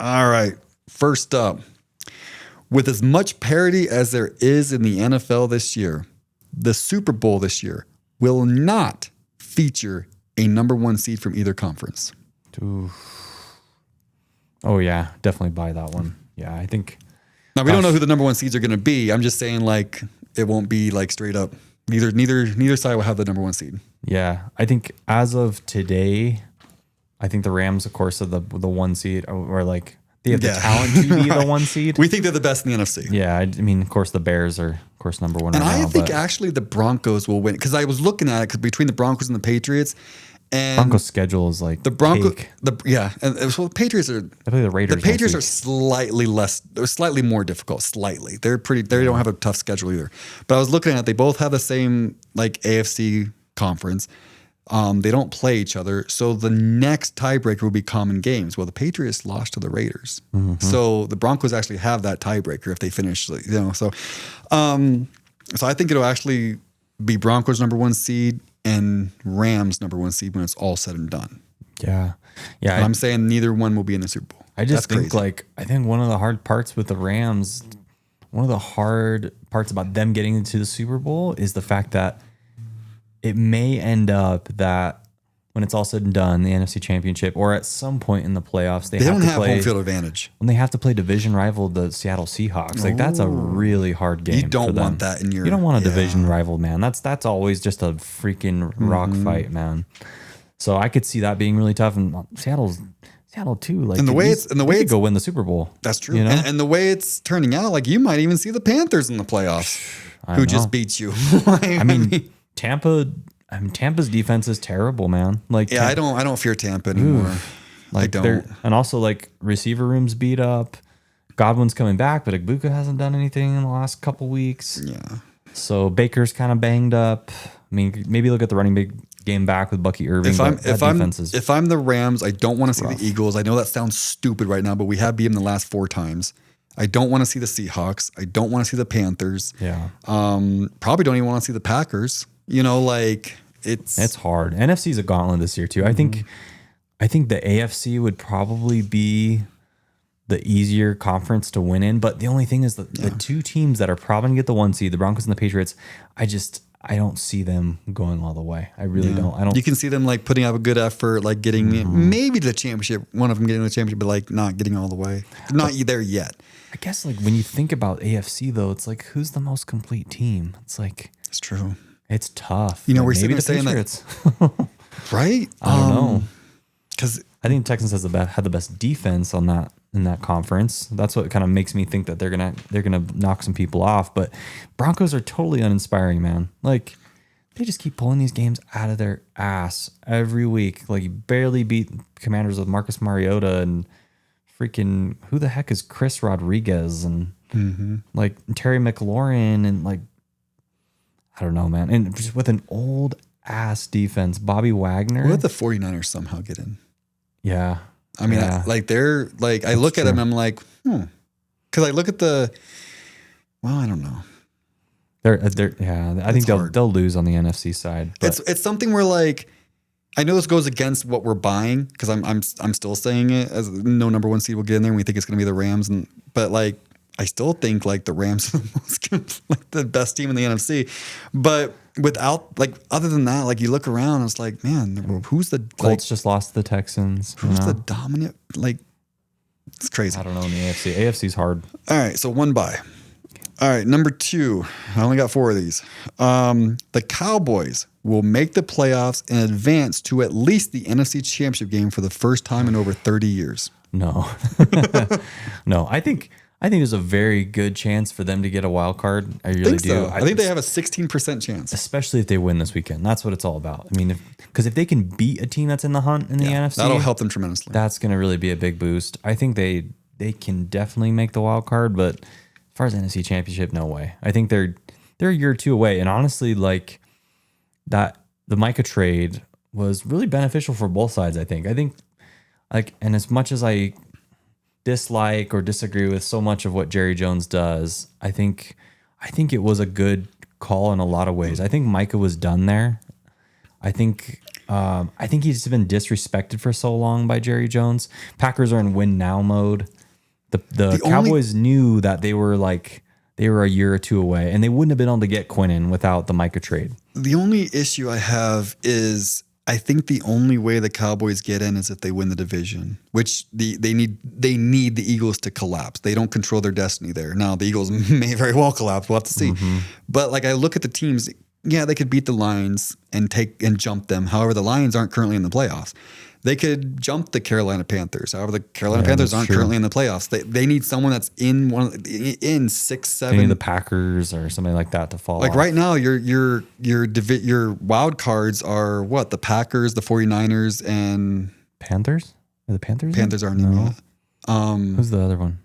right. First up. With as much parity as there is in the NFL this year, the Super Bowl this year will not feature a number 1 seed from either conference. Oh, yeah. Definitely buy that one. Yeah, I think. Now, we don't know who the number 1 seeds are going to be. I'm just saying, like, it won't be, like, straight up. Neither side will have the number 1 seed. Yeah. I think as of today, I think the Rams, of course, are the 1 seed, or like They have the talent to be the 1 seed. We think they're the best in the NFC. Yeah, I mean, of course, the Bears are, of course, number one. And right I now, think actually the Broncos will win because I was looking at it because between the Broncos and the Patriots, and Broncos' schedule is like the Broncos. cake. And so the Patriots are. They play the Raiders. The Patriots are next slightly more difficult. Slightly, they're pretty. They don't have a tough schedule either. But I was looking at it, they both have the same like AFC conference. They don't play each other, so the next tiebreaker will be common games. Well, the Patriots lost to the Raiders, so the Broncos actually have that tiebreaker if they finish. So I think it'll actually be Broncos number 1 seed and Rams number 1 seed when it's all said and done. Yeah. But I'm saying neither one will be in the Super Bowl. I just think I think one of the hard parts with the Rams, one of the hard parts about them getting into the Super Bowl is the fact that it may end up that when it's all said and done, the NFC Championship, or at some point in the playoffs, they don't have to have play home field advantage. when they have to play division rival the Seattle Seahawks. Like that's a really hard game. You don't for them. want that in your. You don't want a division rival, man. That's always just a freaking rock fight, man. So I could see that being really tough. And Seattle too. Like and the way it's go win the Super Bowl. That's true. You know? And the way it's turning out, like you might even see the Panthers in the playoffs, who just beat you. I mean, Tampa's defense is terrible, man. Like, I don't fear Tampa anymore. Like, I don't. And also, like, receiver room's beat up. Godwin's coming back, but Igbuka hasn't done anything in the last couple weeks. Yeah. So Baker's kind of banged up. I mean, maybe look at the running game back with Bucky Irving. If I'm the Rams, I don't want to see the Eagles. I know that sounds stupid right now, but we have beat them the last 4 times. I don't want to see the Seahawks. I don't want to see the Panthers. Yeah. Probably don't even want to see the Packers. You know, like it's hard. NFC's a gauntlet this year too. I think the AFC would probably be the easier conference to win in. But the only thing is that the 2 teams that are probably gonna get the 1 seed, the Broncos and the Patriots, I don't see them going all the way. I really don't. You can see them like putting up a good effort, like getting maybe to the championship. One of them getting the championship, but like not getting all the way. Not there yet. I guess like when you think about AFC though, it's like who's the most complete team? It's like it's true. It's tough. You know, like, we're maybe saying that, right? I don't know, because I think Texans had the best defense on that in that conference. That's what kind of makes me think that they're gonna knock some people off. But Broncos are totally uninspiring, man. Like they just keep pulling these games out of their ass every week. Like you barely beat Commanders with Marcus Mariota and freaking who the heck is Chris Rodriguez and like Terry McLaurin and like I don't know, man. And just with an old ass defense, Bobby Wagner. What if the 49ers somehow get in? Yeah. I mean, they're like, I look at them, I'm like, because I look at I don't know. I think they'll lose on the NFC side. It's something where like, I know this goes against what we're buying because I'm still saying it as no number 1 seed will get in there and we think it's going to be the Rams. But like, I still think like the Rams are the best team in the NFC. But without like, other than that, like you look around, it's like, man, who's the Colts just lost to the Texans. Who's the dominant? Like, it's crazy. I don't know in the AFC. AFC's hard. All right, so 1 bye. All right, number 2. I only got 4 of these. The Cowboys will make the playoffs and advance to at least the NFC Championship game for the first time in over 30 years. No, no. I think there's a very good chance for them to get a wild card. I really do. So. I think they have a 16% chance, especially if they win this weekend. That's what it's all about. I mean, because if they can beat a team that's in the hunt in the NFC, that'll help them tremendously. That's going to really be a big boost. I think they can definitely make the wild card, but as far as NFC Championship, no way. I think they're a year or 2 away. And honestly, like that, the Micah trade was really beneficial for both sides. I think like, and as much as I dislike or disagree with so much of what Jerry Jones does, I think it was a good call in a lot of ways. I think Micah was done there. I think he's been disrespected for so long by Jerry Jones. Packers are in win now mode. The Cowboys knew that they were a year or 2 away, and they wouldn't have been able to get Quinnen without the Micah trade. The only issue I have is I think the only way the Cowboys get in is if they win the division, which they need the Eagles to collapse. They don't control their destiny there. Now the Eagles may very well collapse. We'll have to see. But like I look at the teams, yeah, they could beat the Lions and jump them. However, the Lions aren't currently in the playoffs. they could jump the Carolina Panthers. However, the Carolina Panthers aren't true. currently in the playoffs. They need someone that's in 6, 7. Maybe the Packers or something like that to fall Like off. right now, your wild cards are what? The Packers, the 49ers, and Panthers? Are the Panthers? Panthers aren't in yet. Who's the other one?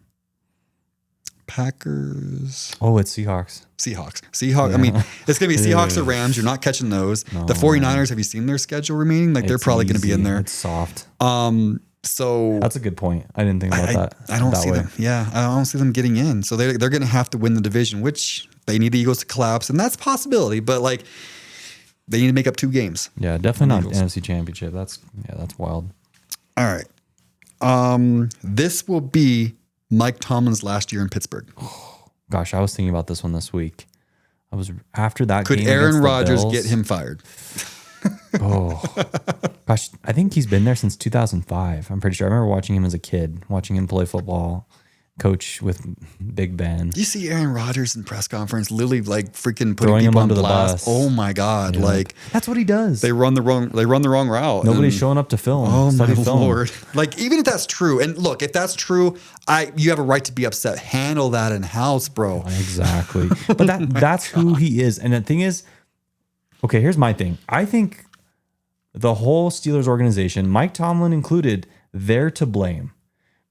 Packers. Oh, it's Seahawks. Seahawks. I mean, it's going to be Seahawks or Rams. You're not catching those. The 49ers, have you seen their schedule remaining? Like they're probably going to be in there. It's soft. So that's a good point. I didn't think about that. I don't see them. Yeah, I don't see them getting in. So they're going to have to win the division, which they need the Eagles to collapse, and that's a possibility. But like, they need to make up 2 games. Yeah, definitely not NFC Championship. That's wild. All right. This will be Mike Tomlin's last year in Pittsburgh. Gosh, I was thinking about this one this week. I was after that. Could game Aaron against the Rodgers Bills, get him fired? Oh, gosh, I think he's been there since 2005. I'm pretty sure. I remember watching him as a kid, watching him play football, coach with Big Ben. You see Aaron Rodgers in press conference, literally like freaking putting Throwing people him on under the blast. bus. Oh my God! Yeah. Like that's what he does. they run the wrong route. Nobody's and- showing up to film. Oh my Study film. Lord! Like even if that's true, and look, if that's true, you have a right to be upset. Handle that in house, bro. Exactly. But that's who he is. And the thing is, okay, here's my thing. I think the whole Steelers organization, Mike Tomlin included, they're to blame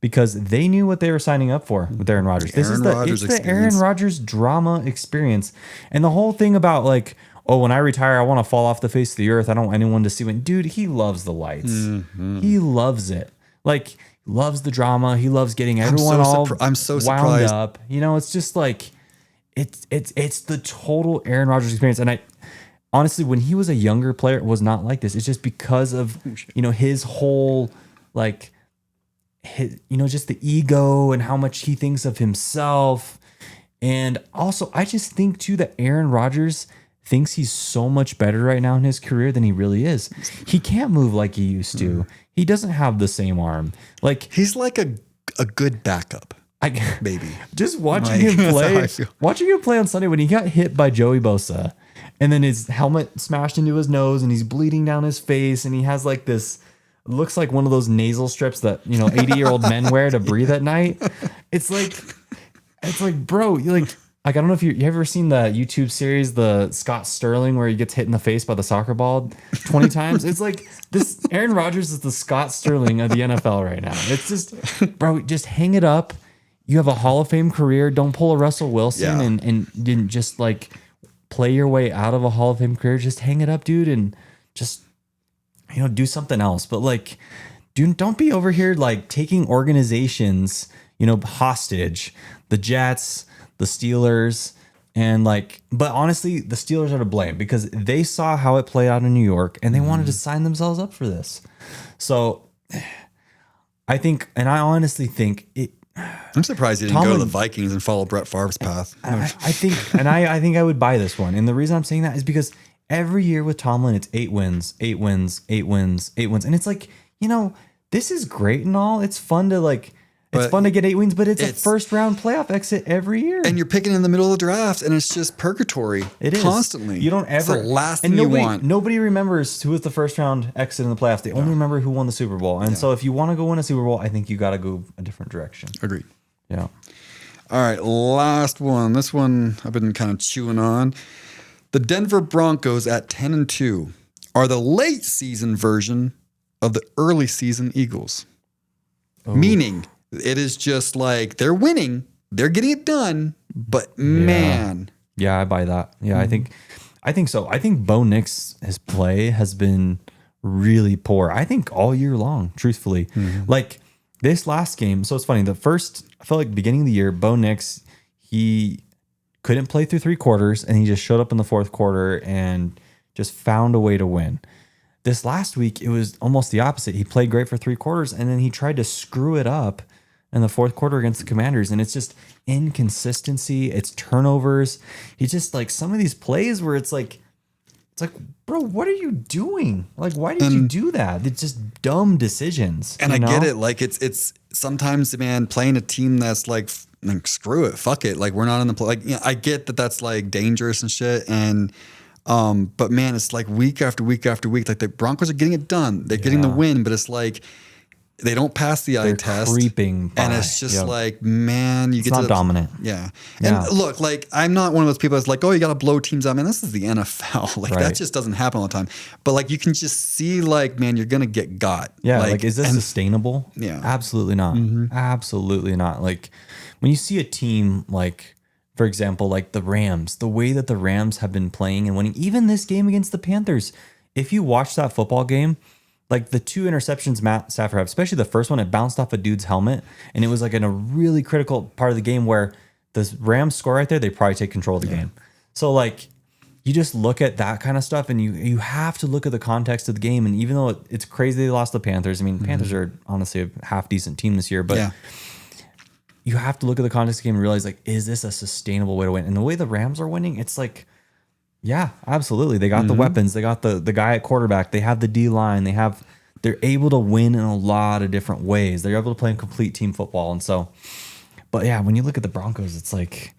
because they knew what they were signing up for with Aaron Rodgers. It's the Aaron Rodgers drama experience. And the whole thing about like, oh, when I retire, I want to fall off the face of the earth. I don't want anyone to see me. Dude, he loves the lights. Mm-hmm. He loves it. Like, loves the drama. He loves getting everyone I'm so wound surprised. up. You know, it's just like it's the total Aaron Rodgers experience. And I honestly, when he was a younger player, it was not like this. It's just because of his whole like just the ego and how much he thinks of himself. And also, I just think too that Aaron Rodgers thinks he's so much better right now in his career than he really is. He can't move like he used to. He doesn't have the same arm. Like he's like a good backup. Maybe. Just watching him play on Sunday when he got hit by Joey Bosa and then his helmet smashed into his nose and he's bleeding down his face and he has like this, looks like one of those nasal strips that 80-year-old men wear to breathe at night. It's like bro, you like I don't know if you ever seen the YouTube series, the Scott Sterling, where he gets hit in the face by the soccer ball 20 times. It's like this Aaron Rodgers is the Scott Sterling of the NFL right now. It's just, bro, just hang it up. You have a Hall of Fame career. Don't pull a Russell Wilson and didn't just like play your way out of a Hall of Fame career. Just hang it up, dude, and just do something else. But like, dude, don't be over here like taking organizations, hostage. The Jets, the Steelers, and like, but honestly, the Steelers are to blame because they saw how it played out in New York and they wanted to sign themselves up for this. So I think, and I honestly think it. I'm surprised you didn't go to the Vikings and follow Brett Favre's path. I think I would buy this one. And the reason I'm saying that is because every year with Tomlin, it's 8 wins, 8 wins, 8 wins, 8 wins. And it's like, this is great and all. It's fun to like, it's fun to get 8 wins, but it's a first round playoff exit every year. And you're picking in the middle of the draft and it's just purgatory. It is. Constantly. You don't ever. It's the last thing you want. Nobody remembers who was the first round exit in the playoffs. They only remember who won the Super Bowl. And so if you want to go win a Super Bowl, I think you got to go a different direction. Agreed. Yeah. All right. Last one. This one I've been kind of chewing on. The Denver Broncos at 10-2 are the late season version of the early season Eagles. Oh. Meaning it is just like they're winning, they're getting it done, but man. Yeah, I buy that. Yeah, I think so. I think Bo Nix, his play has been really poor. I think all year long, truthfully. Mm-hmm. Like this last game, so it's funny. I felt like beginning of the year, Bo Nix, he couldn't play through 3 quarters and he just showed up in the 4th quarter and just found a way to win. This last week, it was almost the opposite. He played great for 3 quarters and then he tried to screw it up in the 4th quarter against the Commanders. And it's just inconsistency. It's turnovers. He just like some of these plays where it's like, bro, what are you doing? Like, why did you do that? It's just dumb decisions. And I get it. Like it's sometimes, man, playing a team that's like screw it, fuck it. Like we're not in the play. Like, I get that that's like dangerous and shit. And But man, it's like week after week after week. Like the Broncos are getting it done. They're getting the win, but it's like they don't pass the eye test. Creeping by. And it's just like, man, it's not dominant. Yeah. And look, like I'm not one of those people that's like, oh, you got to blow teams out. Man, this is the NFL. Like that just doesn't happen all the time. But like you can just see like, man, you're going to get got. Yeah. Like is this sustainable? Yeah. Absolutely not. Absolutely not. Like when you see a team like, for example, like the Rams, the way that the Rams have been playing and winning, even this game against the Panthers, if you watch that football game, like the 2 interceptions Matt Stafford had, especially the first one, it bounced off a dude's helmet. And it was like in a really critical part of the game where the Rams score right there, they probably take control of the game. So like you just look at that kind of stuff and you have to look at the context of the game. And even though it's crazy they lost the Panthers, I mean, Panthers are honestly a half decent team this year, but you have to look at the context of the game and realize like, is this a sustainable way to win? And the way the Rams are winning, it's like, yeah, absolutely. They got the weapons. They got the guy at quarterback. They have the D line. They're able to win in a lot of different ways. They're able to play complete team football. And so, but yeah, when you look at the Broncos, it's like,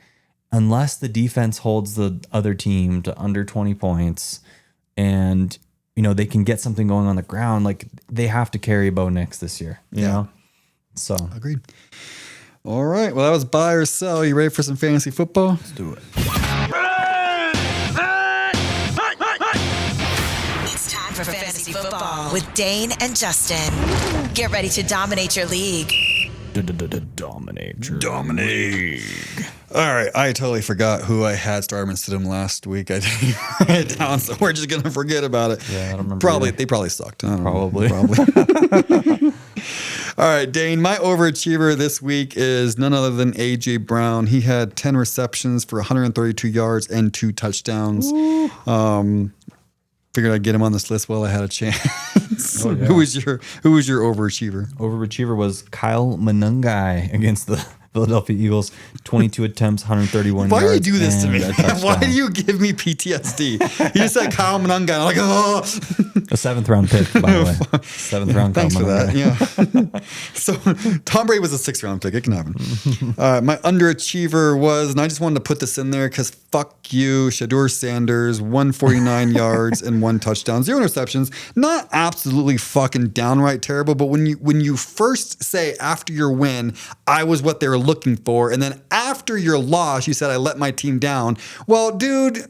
unless the defense holds the other team to under 20 points and, you know, they can get something going on the ground, like they have to carry Bo Nix this year, you know? So agreed. All right. Well, that was buy or sell. You ready for some fantasy football? let's do it. For fantasy football with Dane and Justin. Get ready to dominate your league. Dominate. All right. I totally forgot who I had start and sit him last week. I didn't write it down, so we're just going to forget about it. Yeah, I don't remember. They probably sucked. Probably. All right, Dane, my overachiever this week is none other than A.J. Brown. He had 10 receptions for 132 yards and 2 touchdowns. Figured I'd get him on this list while I had a chance. Oh, yeah. Who was your overachiever? Overachiever was Kyle Manungai against the Philadelphia Eagles. 22 attempts, 131 Why yards. do you do this to me? Why do you give me PTSD? You just said Kyle Manungai. I'm like, oh. A 7th round pick, by the way. 7th round. Thanks Kyle for Manungai. that. Yeah. So Tom Brady was a 6th round pick. It can happen. My underachiever was, and I just wanted to put this in there because fuck you, Shedeur Sanders, 149 yards and 1 touchdown, 0 interceptions. Not absolutely fucking downright terrible, but when you first say after your win, I was what they were looking for, and then after your loss, you said I let my team down. Well, dude,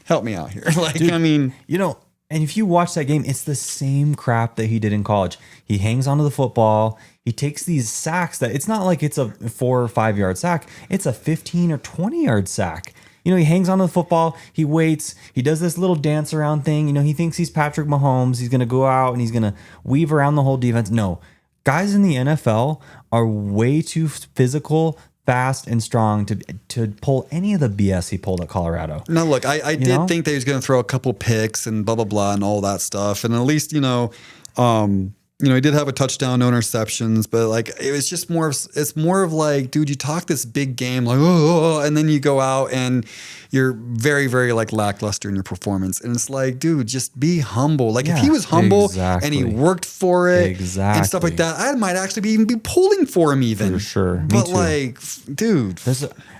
help me out here. Like, dude, I mean, you know, and if you watch that game, it's the same crap that he did in college. He hangs onto the football. He takes these sacks that it's not like it's a 4 or 5 yard sack. It's a 15 or 20 yard sack. You know, he hangs onto the football. He waits. He does this little dance around thing. You know, he thinks he's Patrick Mahomes. He's going to go out and he's going to weave around the whole defense. No, guys in the NFL are way too physical, fast, and strong to pull any of the BS he pulled at Colorado. No, look, I did think that he was going to throw a couple picks and blah, blah, blah, and all that stuff. And at least, he did have a touchdown, no interceptions, but like it was just more of like, dude, you talk this big game like, and then you go out and you're very, very like lackluster in your performance. And it's like, dude, just be humble. Like if he was humble and he worked for it and stuff like that, I might actually even be pulling for him even. For sure. But like, dude.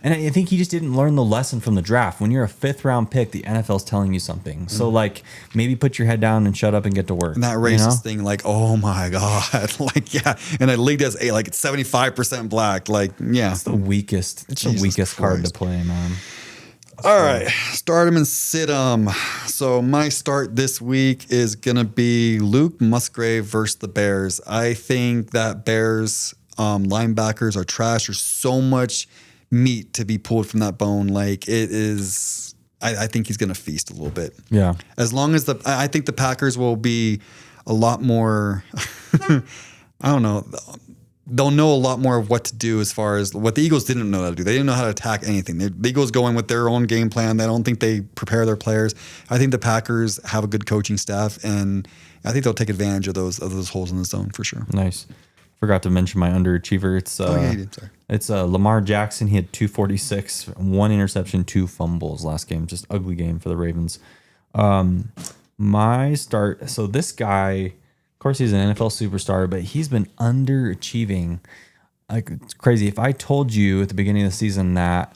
And I think he just didn't learn the lesson from the draft. When you're a 5th round pick, the NFL's telling you something. So like maybe put your head down and shut up and get to work. And that racist thing, like, oh my God. Like, yeah. And I league that's like 75% black. Like, yeah. It's the weakest. It's the weakest card to play, man. All right, start him and sit him. So my start this week is going to be Luke Musgrave versus the Bears. I think that Bears linebackers are trash. There's so much meat to be pulled from that bone. Like it is, I think he's going to feast a little bit. Yeah. As long as I think the Packers will be a lot more, I don't know. They'll know a lot more of what to do as far as what the Eagles didn't know how to do. They didn't know how to attack anything. The Eagles go in with their own game plan. I don't think they prepare their players. I think the Packers have a good coaching staff, and I think they'll take advantage of those holes in the zone for sure. Nice. Forgot to mention my underachiever. It's Sorry. It's Lamar Jackson. He had 246, 1 interception, 2 fumbles last game. Just ugly game for the Ravens. My start. So this guy. Of course, he's an NFL superstar, but he's been underachieving. Like it's crazy. If I told you at the beginning of the season that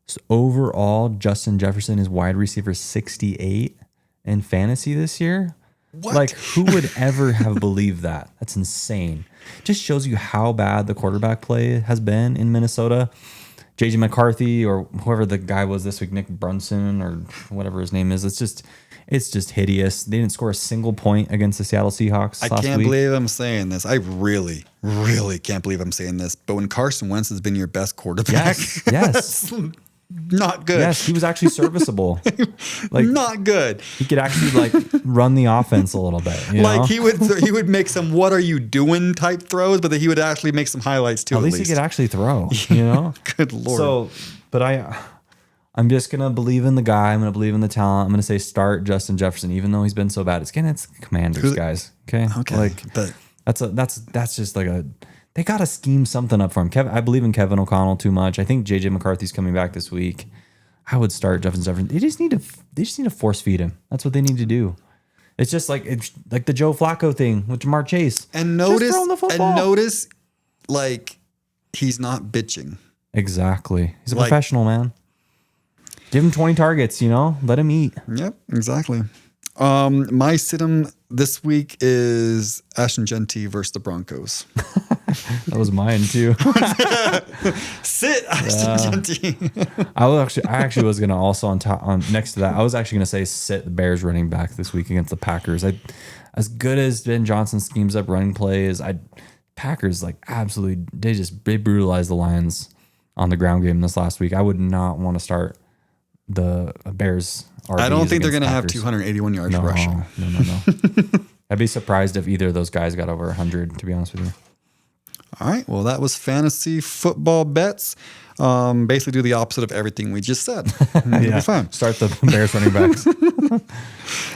So overall, Justin Jefferson is wide receiver 68 in fantasy this year. What? Like, who would ever have believed that? That's insane. Just shows you how bad the quarterback play has been in Minnesota. JJ McCarthy or whoever the guy was this week, Nick Brunson or whatever his name is. It's just hideous. They didn't score a single point against the Seattle Seahawks I can't believe I'm saying this. I really, really can't believe I'm saying this. But when Carson Wentz has been your best quarterback, Yes. not good. Yes, he was actually serviceable. Like, not good. he could actually like run the offense a little bit. You Like know? he would make some "what are you doing" type throws, but then he would actually make some highlights too. At least he could actually throw. You know. Good Lord. So, but I'm just gonna believe in the guy. I'm gonna believe in the talent. I'm gonna say start Justin Jefferson, even though he's been so bad. It's Commanders, guys. Okay. Okay. Like, but that's just like they gotta scheme something up for him. I believe in Kevin O'Connell too much. I think JJ McCarthy's coming back this week. I would start Justin Jefferson. They just need to force feed him. That's what they need to do. It's just like the Joe Flacco thing with Jamar Chase. and notice, like he's not bitching. Exactly. He's a professional, man. Give him 20 targets, let him eat. Yep, exactly. My sit-em this week is Ashton Genty versus the Broncos. That was mine too. Sit Ashton Genty. I actually was gonna also on next to that. I was actually gonna say sit the Bears running back this week against the Packers. As good as Ben Johnson schemes up running plays, Packers like absolutely they brutalized the Lions on the ground game this last week. I would not want to start the Bears. RBs. I don't think they're going to have Packers. 281 yards rushing. No. I'd be surprised if either of those guys got over 100, to be honest with you. All right. Well, that was fantasy football bets. Basically do the opposite of everything we just said. It'll be fun. Start the Bears running backs.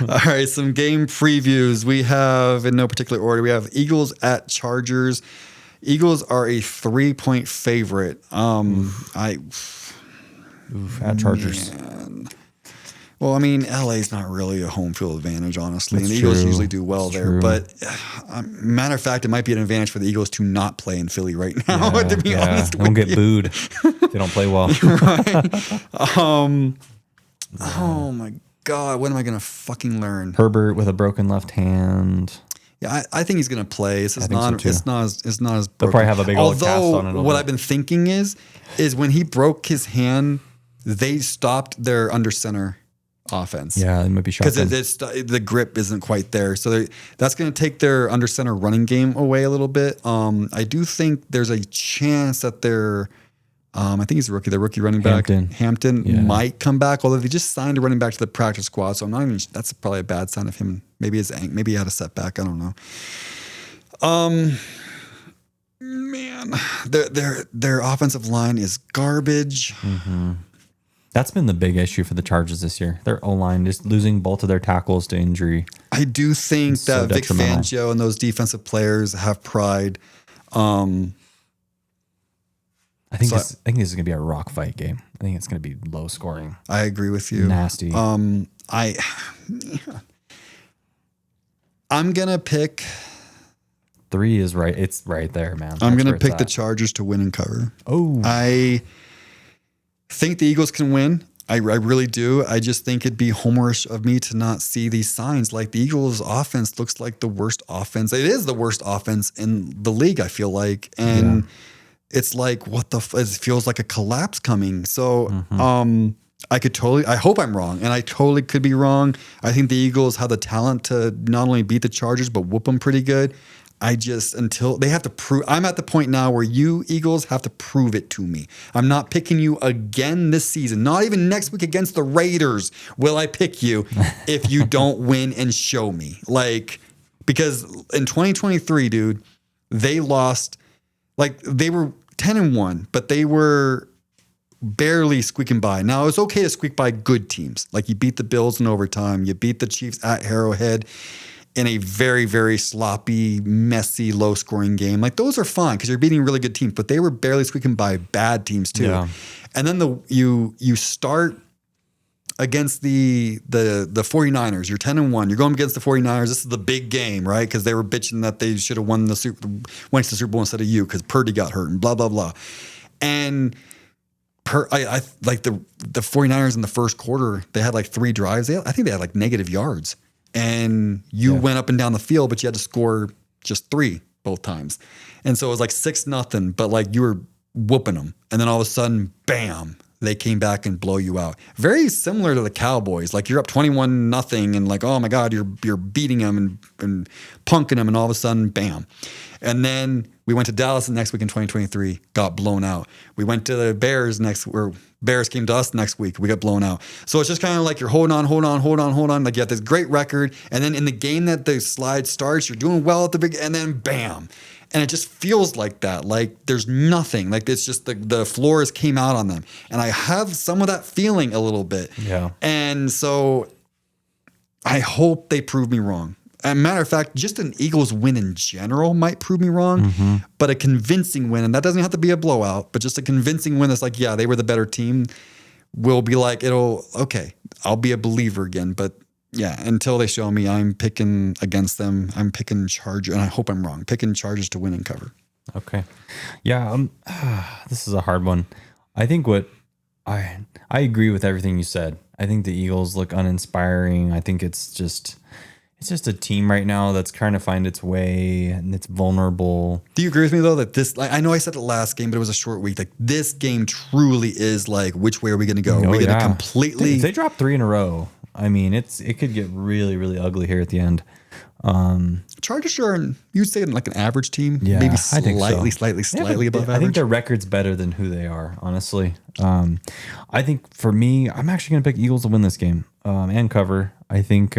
All right. Some game previews. We have, in no particular order, we have Eagles at Chargers. Eagles are a 3-point favorite. At Chargers. Man. Well, I mean, LA's not really a home field advantage, honestly. That's and the Eagles true. usually do well there. True. But matter of fact, it might be an advantage for the Eagles to not play in Philly right now, to be honest They won't with get you. booed if they don't play well. Oh, my God. When am I going to fucking learn? Herbert with a broken left hand. Yeah, I think he's going to play. It's think not. so too. It's not as. It's not as. They'll broken. probably have a big old cast Although on it. what I've been thinking is when he broke his hand, they stopped their under center offense. Yeah, it might be shocking. Because the grip isn't quite there. So that's going to take their under center running game away a little bit. I do think there's a chance that I think he's a rookie. The rookie running back, Hampton, might come back. Although they just signed a running back to the practice squad, so I'm not even. That's probably a bad sign of him. Maybe he had a setback. I don't know. Man, their offensive line is garbage. Mm-hmm. That's been the big issue for the Chargers this year. Their O-line just losing both of their tackles to injury. I do think that Vic Fangio and those defensive players have pride. I think this is going to be a rock fight game. I think it's going to be low scoring. I agree with you. Nasty. I'm going to pick 3 is right. It's right there, man. I'm going to pick the Chargers to win and cover. Oh. I think the Eagles can win. I really do. I just think it'd be homerish of me to not see these signs. Like the Eagles' offense looks like the worst offense. It is the worst offense in the league, I feel like. And it's like, it feels like a collapse coming. So I hope I'm wrong. And I totally could be wrong. I think the Eagles have the talent to not only beat the Chargers, but whoop them pretty good. Until they have to prove, I'm at the point now where you Eagles have to prove it to me. I'm not picking you again this season. Not even next week against the Raiders will I pick you if you don't win and show me. Because in 2023, dude, they lost, they were 10-1, but they were barely squeaking by. Now, it's okay to squeak by good teams. Like you beat the Bills in overtime, you beat the Chiefs at Arrowhead in a very, very sloppy, messy, low-scoring game. Those are fine because you're beating really good teams, but they were barely squeaking by bad teams too. Yeah. And then you start against the 49ers. You're 10-1. You're going against the 49ers. This is the big game, right? Because they were bitching that they should have went to the Super Bowl instead of you because Purdy got hurt and blah, blah, blah. And I like the 49ers in the first quarter, they had like 3 drives. I think they had like negative yards. And you went up and down the field, but you had to score just 3 both times. And so it was like 6-0, but like you were whooping them. And then all of a sudden, bam, they came back and blow you out. Very similar to the Cowboys. Like you're up 21-0 and like, oh my God, you're beating them and punking them, and all of a sudden, bam. And then we went to Dallas the next week in 2023, got blown out. We went to the Bears Bears came to us next week, we got blown out. So it's just kind of like you're holding on. Like you have this great record, and then in the game that the slide starts, you're doing well at the big, and then bam. And it just feels like that. Like there's nothing. Like it's just the floors came out on them. And I have some of that feeling a little bit. Yeah. And so I hope they prove me wrong. As a matter of fact, just an Eagles win in general might prove me wrong, but a convincing win, and that doesn't have to be a blowout, but just a convincing win that's like, yeah, they were the better team, will be like, okay, I'll be a believer again. But yeah, until they show me, I'm picking against them. I'm picking Chargers, and I hope I'm wrong, picking Chargers to win and cover. Okay. Yeah, this is a hard one. I think I agree with everything you said. I think the Eagles look uninspiring. I think it's just a team right now that's trying to find its way, and it's vulnerable. Do you agree with me though that this? Like, I know I said it last game, but it was a short week. Like this game truly is like, which way are we going to go? Are we going to completely? If they drop 3 in a row, I mean, it could get really, really ugly here at the end. Chargers are, you'd say, like an average team, yeah, maybe I think so. slightly above average. I think their record's better than who they are, honestly. I think for me, I'm actually going to pick Eagles to win this game and cover. I think.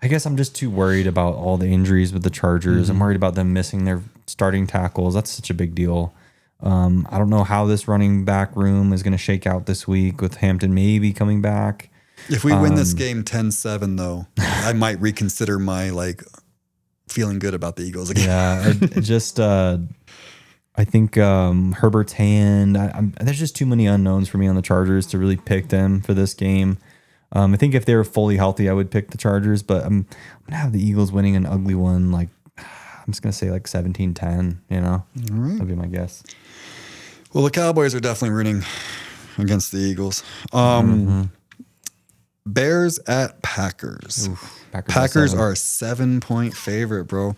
I guess I'm just too worried about all the injuries with the Chargers. I'm worried about them missing their starting tackles. That's such a big deal. I don't know how this running back room is going to shake out this week with Hampton maybe coming back. If we win this game 10-7, though, I might reconsider my feeling good about the Eagles again. Yeah, I think Herbert's hand. There's just too many unknowns for me on the Chargers to really pick them for this game. I think if they were fully healthy, I would pick the Chargers, but I'm going to have the Eagles winning an ugly one. Like, I'm just going to say like 17-10, you know? All right. That'd be my guess. Well, the Cowboys are definitely rooting against the Eagles. Bears at Packers. Oof, Packers are a 7-point favorite, bro.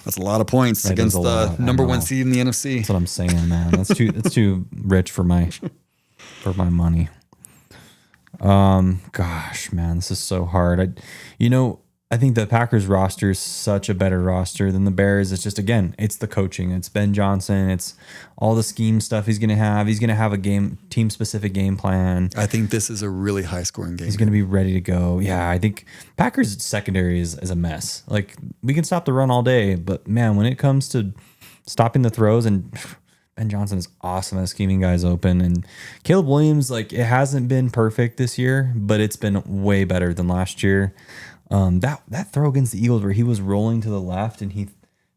That's a lot of points against the number 1 seed in the NFC. That's what I'm saying, man. That's too rich for my money. Gosh, man, this is so hard. I think the Packers roster is such a better roster than the Bears. It's just, again, it's the coaching. It's Ben Johnson. It's all the scheme stuff he's going to have. He's going to have a team-specific game plan. I think this is a really high-scoring game. He's going to be ready to go. Yeah, I think Packers secondary is a mess. Like, we can stop the run all day, but, man, when it comes to stopping the throws, and Ben Johnson is awesome at scheming guys open. And Caleb Williams, like, it hasn't been perfect this year, but it's been way better than last year. That throw against the Eagles where he was rolling to the left and he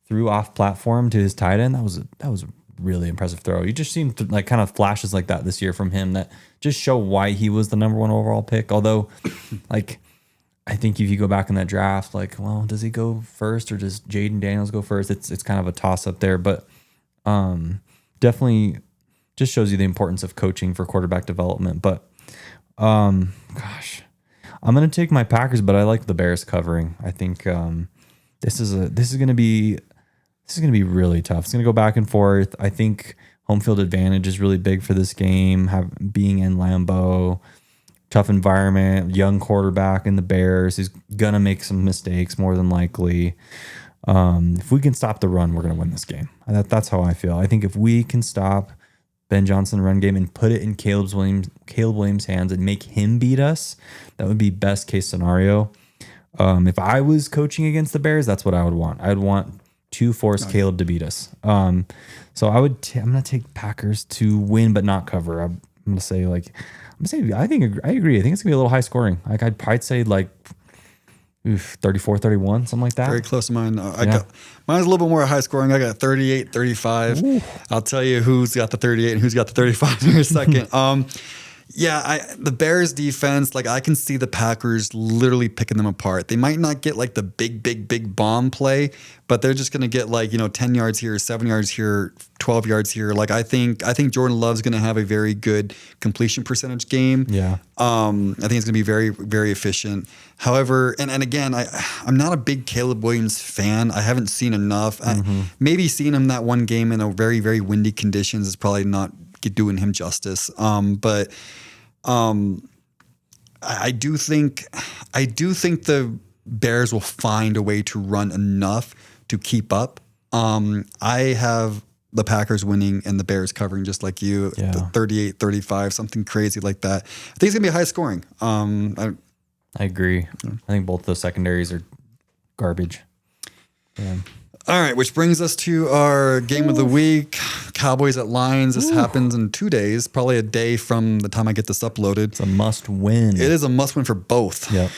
threw off platform to his tight end, that was a really impressive throw. You just seen like kind of flashes like that this year from him that just show why he was the number 1 overall pick. Although, like, I think if you go back in that draft, like, well, does he go first or does Jaden Daniels go first? It's kind of a toss up there, but definitely just shows you the importance of coaching for quarterback development. But gosh. I'm going to take my Packers, but I like the Bears covering. I think this is going to be really tough. It's going to go back and forth. I think home field advantage is really big for this game. Being in Lambeau, tough environment, young quarterback in the Bears. He's going to make some mistakes more than likely. If we can stop the run, we're going to win this game. That's how I feel. I think if we can stop Ben Johnson run game and put it in Caleb Williams' hands and make him beat us, that would be best case scenario. If I was coaching against the Bears, that's what I would want. I would want to force Caleb to beat us. So I'm going to take Packers to win but not cover. I think I agree. I think it's going to be a little high scoring. Like I'd probably say like 34-31, something like that. Very close to mine. Mine's a little bit more high scoring. I got 38-35. Ooh. I'll tell you who's got the 38 and who's got the 35 in a second. The Bears defense, like I can see the Packers literally picking them apart. They might not get like the big bomb play, but they're just going to get like, 10 yards here, 7 yards here, 12 yards here. Like I think Jordan Love's going to have a very good completion percentage game. Yeah. I think it's going to be very, very efficient. However, and again, I'm not a big Caleb Williams fan. I haven't seen enough. Maybe seeing him that one game in a very, very windy conditions is probably not doing him justice. But I do think the Bears will find a way to run enough to keep up. I have the Packers winning and the Bears covering just like you, 38-35, something crazy like that. I think it's going to be high scoring. I agree. I think both those secondaries are garbage. Yeah. All right, which brings us to our game of the week, Cowboys at Lions. This happens in 2 days, probably a day from the time I get this uploaded. It's a must win. It is a must win for both. Yep.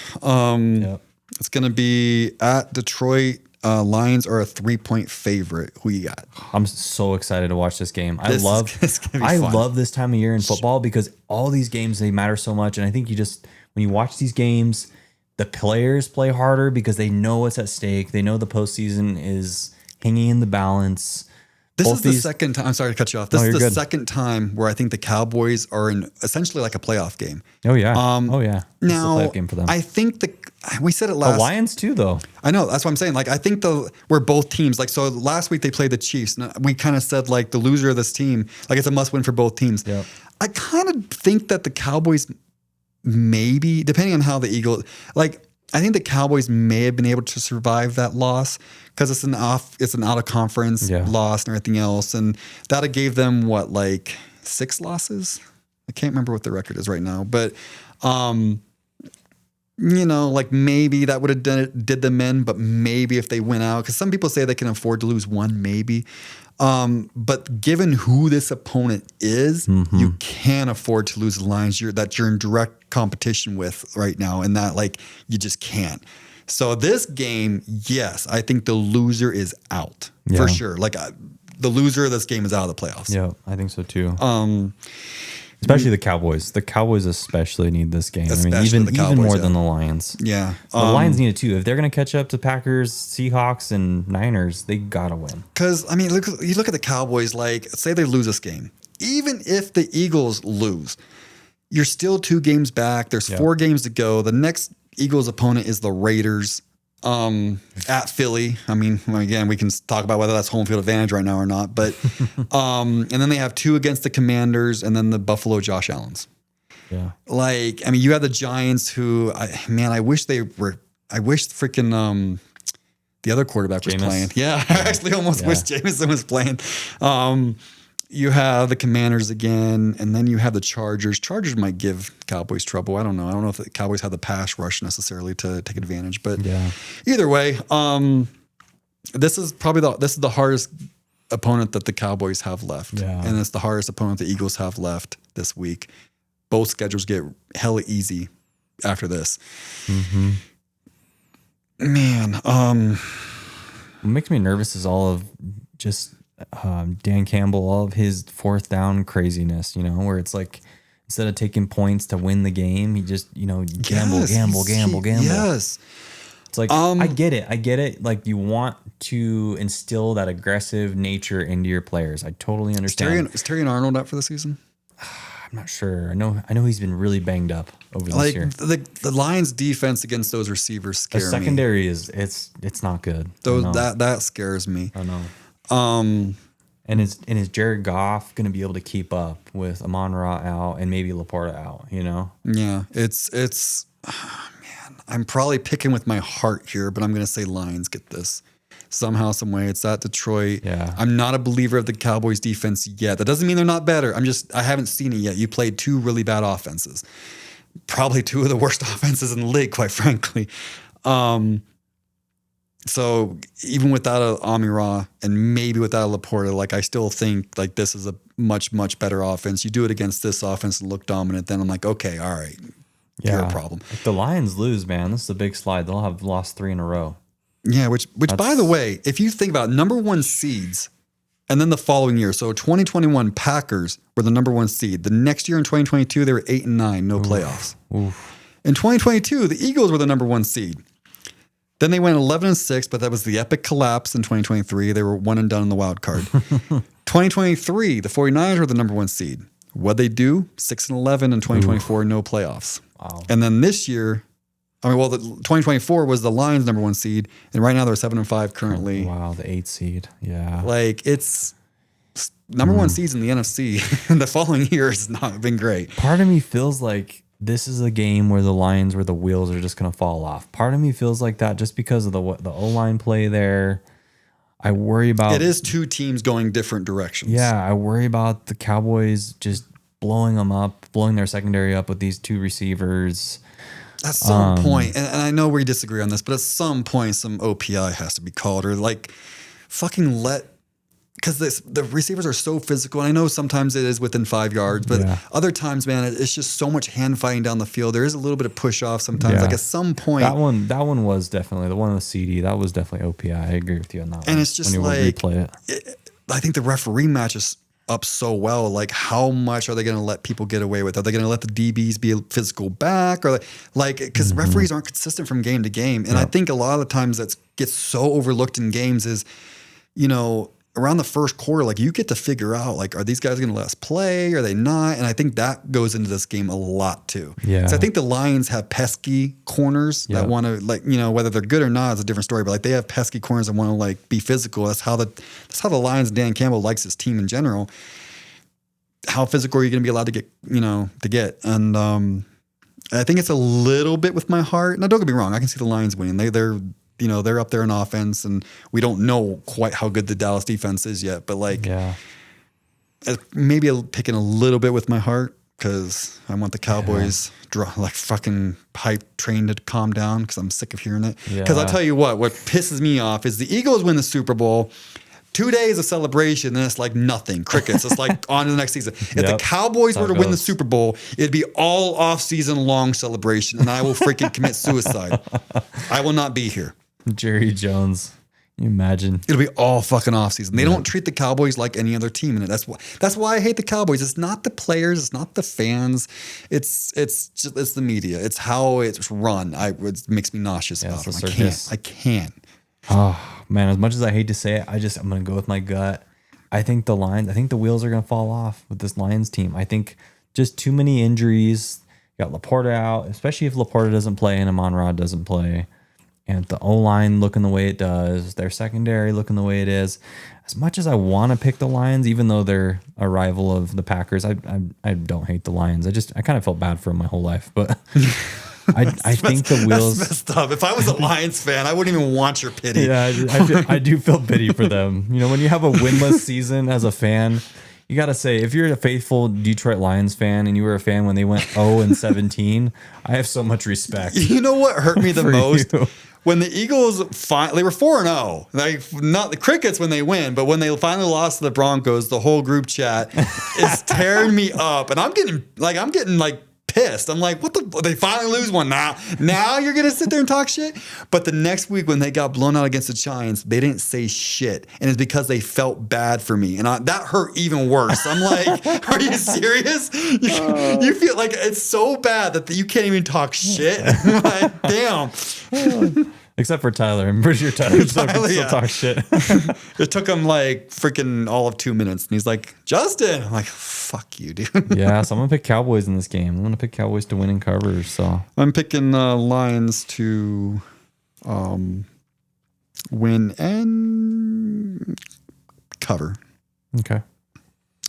It's going to be at Detroit. Lions are a 3-point favorite. Who you got? I'm so excited to watch this game. I love this time of year in football because all these games, they matter so much. And I think when you watch these games, the players play harder because they know what's at stake. They know the postseason is hanging in the balance. This is the second time. I'm sorry to cut you off. This is the second time where I think the Cowboys are in essentially like a playoff game. Oh yeah. Now, it's a playoff game for them. I think we said it last. The Lions too, though. I know. That's what I'm saying. Like I think we're both teams. Like so, last week they played the Chiefs. And we kind of said like the loser of this team. Like it's a must win for both teams. Yep. I kind of think that the Cowboys, maybe depending on how the Eagles, like I think the Cowboys may have been able to survive that loss because it's an out of conference loss and everything else, and that gave them what, like 6 losses? I can't remember what the record is right now, but like maybe that would have did them in, but maybe if they went out, because some people say they can afford to lose one, maybe. But given who this opponent is, you can't afford to lose the Lions that you're in direct competition with right now, and that like you just can't. So this game, yes, I think the loser is out for sure. Like the loser of this game is out of the playoffs. Yeah, I think so too. Especially the Cowboys. The Cowboys especially need this game. I mean, even more than the Lions. Yeah. The Lions need it too. If they're going to catch up to Packers, Seahawks, and Niners, they got to win. Because, I mean, you look at the Cowboys, like, say they lose this game. Even if the Eagles lose, you're still 2 games back. There's 4 games to go. The next Eagles opponent is the Raiders. At Philly. I mean, again, we can talk about whether that's home field advantage right now or not, but and then they have 2 against the Commanders and then the Buffalo Josh Allens. Yeah. Like, I mean, you have the Giants who I wish freaking the other quarterback was playing. Yeah. I actually almost wish Jameson was playing. You have the Commanders again, and then you have the Chargers. Chargers might give Cowboys trouble. I don't know. I don't know if the Cowboys have the pass rush necessarily to take advantage, but either way, this is the hardest opponent that the Cowboys have left, and it's the hardest opponent the Eagles have left this week. Both schedules get hella easy after this. Man, what makes me nervous is all of just Dan Campbell, all of his 4th down craziness, where it's like instead of taking points to win the game, he just, gamble. Yes. It's like, I get it. Like you want to instill that aggressive nature into your players. I totally understand. Is Terry Arnold out for the season? I'm not sure. I know he's been really banged up over this year. The Lions defense against those receivers scare me. The secondary it's not good. That scares me. I know. And is Jared Goff going to be able to keep up with Amon-Ra out and maybe Laporta out, Yeah, it's man, I'm probably picking with my heart here, but I'm going to say Lions get this. Somehow, some way. It's at Detroit. Yeah. I'm not a believer of the Cowboys defense yet. That doesn't mean they're not better. I haven't seen it yet. You played 2 really bad offenses. Probably 2 of the worst offenses in the league, quite frankly. So even without a Amon-Ra and maybe without a Laporta, like I still think like this is a much, much better offense. You do it against this offense and look dominant, then I'm like, okay, all right. You're a problem. If the Lions lose, man, this is a big slide. They'll have lost 3 in a row. Yeah, which by the way, if you think about number 1 seeds And then the following year, so 2021 Packers were the number 1 seed. The next year in 2022, they were 8-9, no playoffs. In 2022, the Eagles were the number 1 seed. Then they went 11-6, but that was the epic collapse in 2023. They were one and done in the wild card. 2023, the 49ers were the number 1 seed. What'd they do? 6-11 in 2024, no playoffs. Wow. And then this year, the 2024 was the Lions number 1 seed, and right now they're 7-5 currently. Wow, the 8th seed. Yeah. Like it's number 1 seeds in the NFC, and the following year has not been great. Part of me feels like this is a game where the wheels are just going to fall off. Part of me feels like that just because of the O-line play there. I worry about it is 2 teams going different directions. Yeah, I worry about the Cowboys just blowing their secondary up with these 2 receivers. At some point, and I know we disagree on this, but at some point, some OPI has to be called, or like fucking because the receivers are so physical. And I know sometimes it is within 5 yards, but other times, man, it's just so much hand fighting down the field. There is a little bit of push off sometimes. Yeah. Like at some point, that one was definitely the one with CD. That was definitely OPI. I agree with you on that one. And it's just when you like replay I think the referee matches up so well. Like, how much are they going to let people get away with? Are they going to let the DBs be a physical back, or because referees aren't consistent from game to game? And I think a lot of the times that gets so overlooked in games is, around the first quarter, like you get to figure out, like, are these guys going to let us play? Are they not? And I think that goes into this game a lot too. Yeah. So I think the Lions have pesky corners that want to, whether they're good or not is a different story, but like they have pesky corners that want to like be physical. That's how the Lions, Dan Campbell likes his team in general. How physical are you going to be allowed to get? And I think it's a little bit with my heart. Now, don't get me wrong. I can see the Lions winning. They're up there in offense, and we don't know quite how good the Dallas defense is yet. But maybe picking a little bit with my heart because I want the Cowboys fucking hype train to calm down because I'm sick of hearing it. Because I'll tell you what pisses me off is the Eagles win the Super Bowl. 2 days of celebration, and it's like nothing. Crickets. It's like on to the next season. If the Cowboys were to win the Super Bowl, it'd be all off-season long celebration, and I will freaking commit suicide. I will not be here. Jerry Jones. Can you imagine? It'll be all fucking off-season. They don't treat the Cowboys like any other team in it. That's why I hate the Cowboys. It's not the players. It's not the fans. It's the media. It's how it's run. It makes me nauseous about it. I can't. Oh man, as much as I hate to say it, I'm gonna go with my gut. I think the wheels are gonna fall off with this Lions team. I think just too many injuries. You got Laporta out, especially if Laporta doesn't play and Amon-Ra doesn't play. And the O-line looking the way it does, their secondary looking the way it is. As much as I want to pick the Lions, even though they're a rival of the Packers, I don't hate the Lions. I kind of felt bad for them my whole life, but I think the wheels. That's messed up. If I was a Lions fan, I wouldn't even want your pity. Yeah, I do feel pity for them. When you have a winless season as a fan, you got to say, if you're a faithful Detroit Lions fan and you were a fan when they went 0-17, I have so much respect. You know what hurt me the most? When the Eagles they were 4-0, like not the Crickets when they win, but when they finally lost to the Broncos, the whole group chat is tearing me up, and I'm getting pissed. I'm like, they finally lose one now. Now you're gonna sit there and talk shit. But the next week when they got blown out against the Giants, they didn't say shit, and it's because they felt bad for me, and that hurt even worse. I'm like, are you serious? You feel like it's so bad that you can't even talk shit. Like, damn. Except for Tyler. I'm pretty sure Tyler still talk shit. It took him like freaking all of 2 minutes. And he's like, Justin. I'm like, fuck you, dude. Yeah, so I'm going to pick Cowboys in this game. I'm going to pick Cowboys to win and cover. So I'm picking Lions to win and cover. Okay.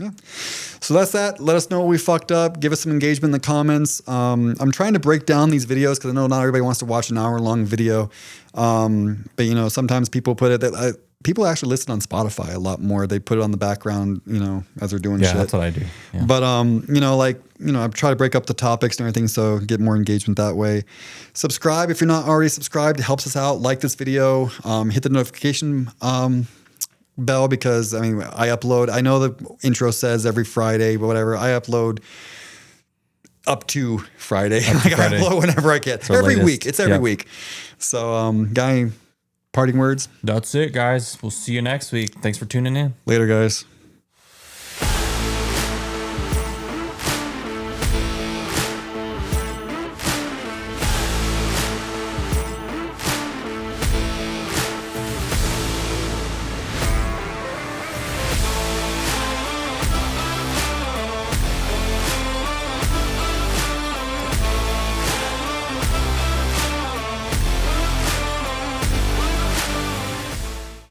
Yeah. So that's that. Let us know what we fucked up. Give us some engagement in the comments. I'm trying to break down these videos because I know not everybody wants to watch an hour-long video. But, sometimes people put it that people actually listen on Spotify a lot more. They put it on the background, as they're doing shit. Yeah, that's what I do. Yeah. But, I try to break up the topics and everything so get more engagement that way. Subscribe if you're not already subscribed. It helps us out. Like this video. Hit the notification bell because I upload. I know the intro says every Friday, but whatever. I upload up to Friday. I upload whenever I can. Every week. It's every week. So, guy parting words? That's it, guys. We'll see you next week. Thanks for tuning in. Later, guys.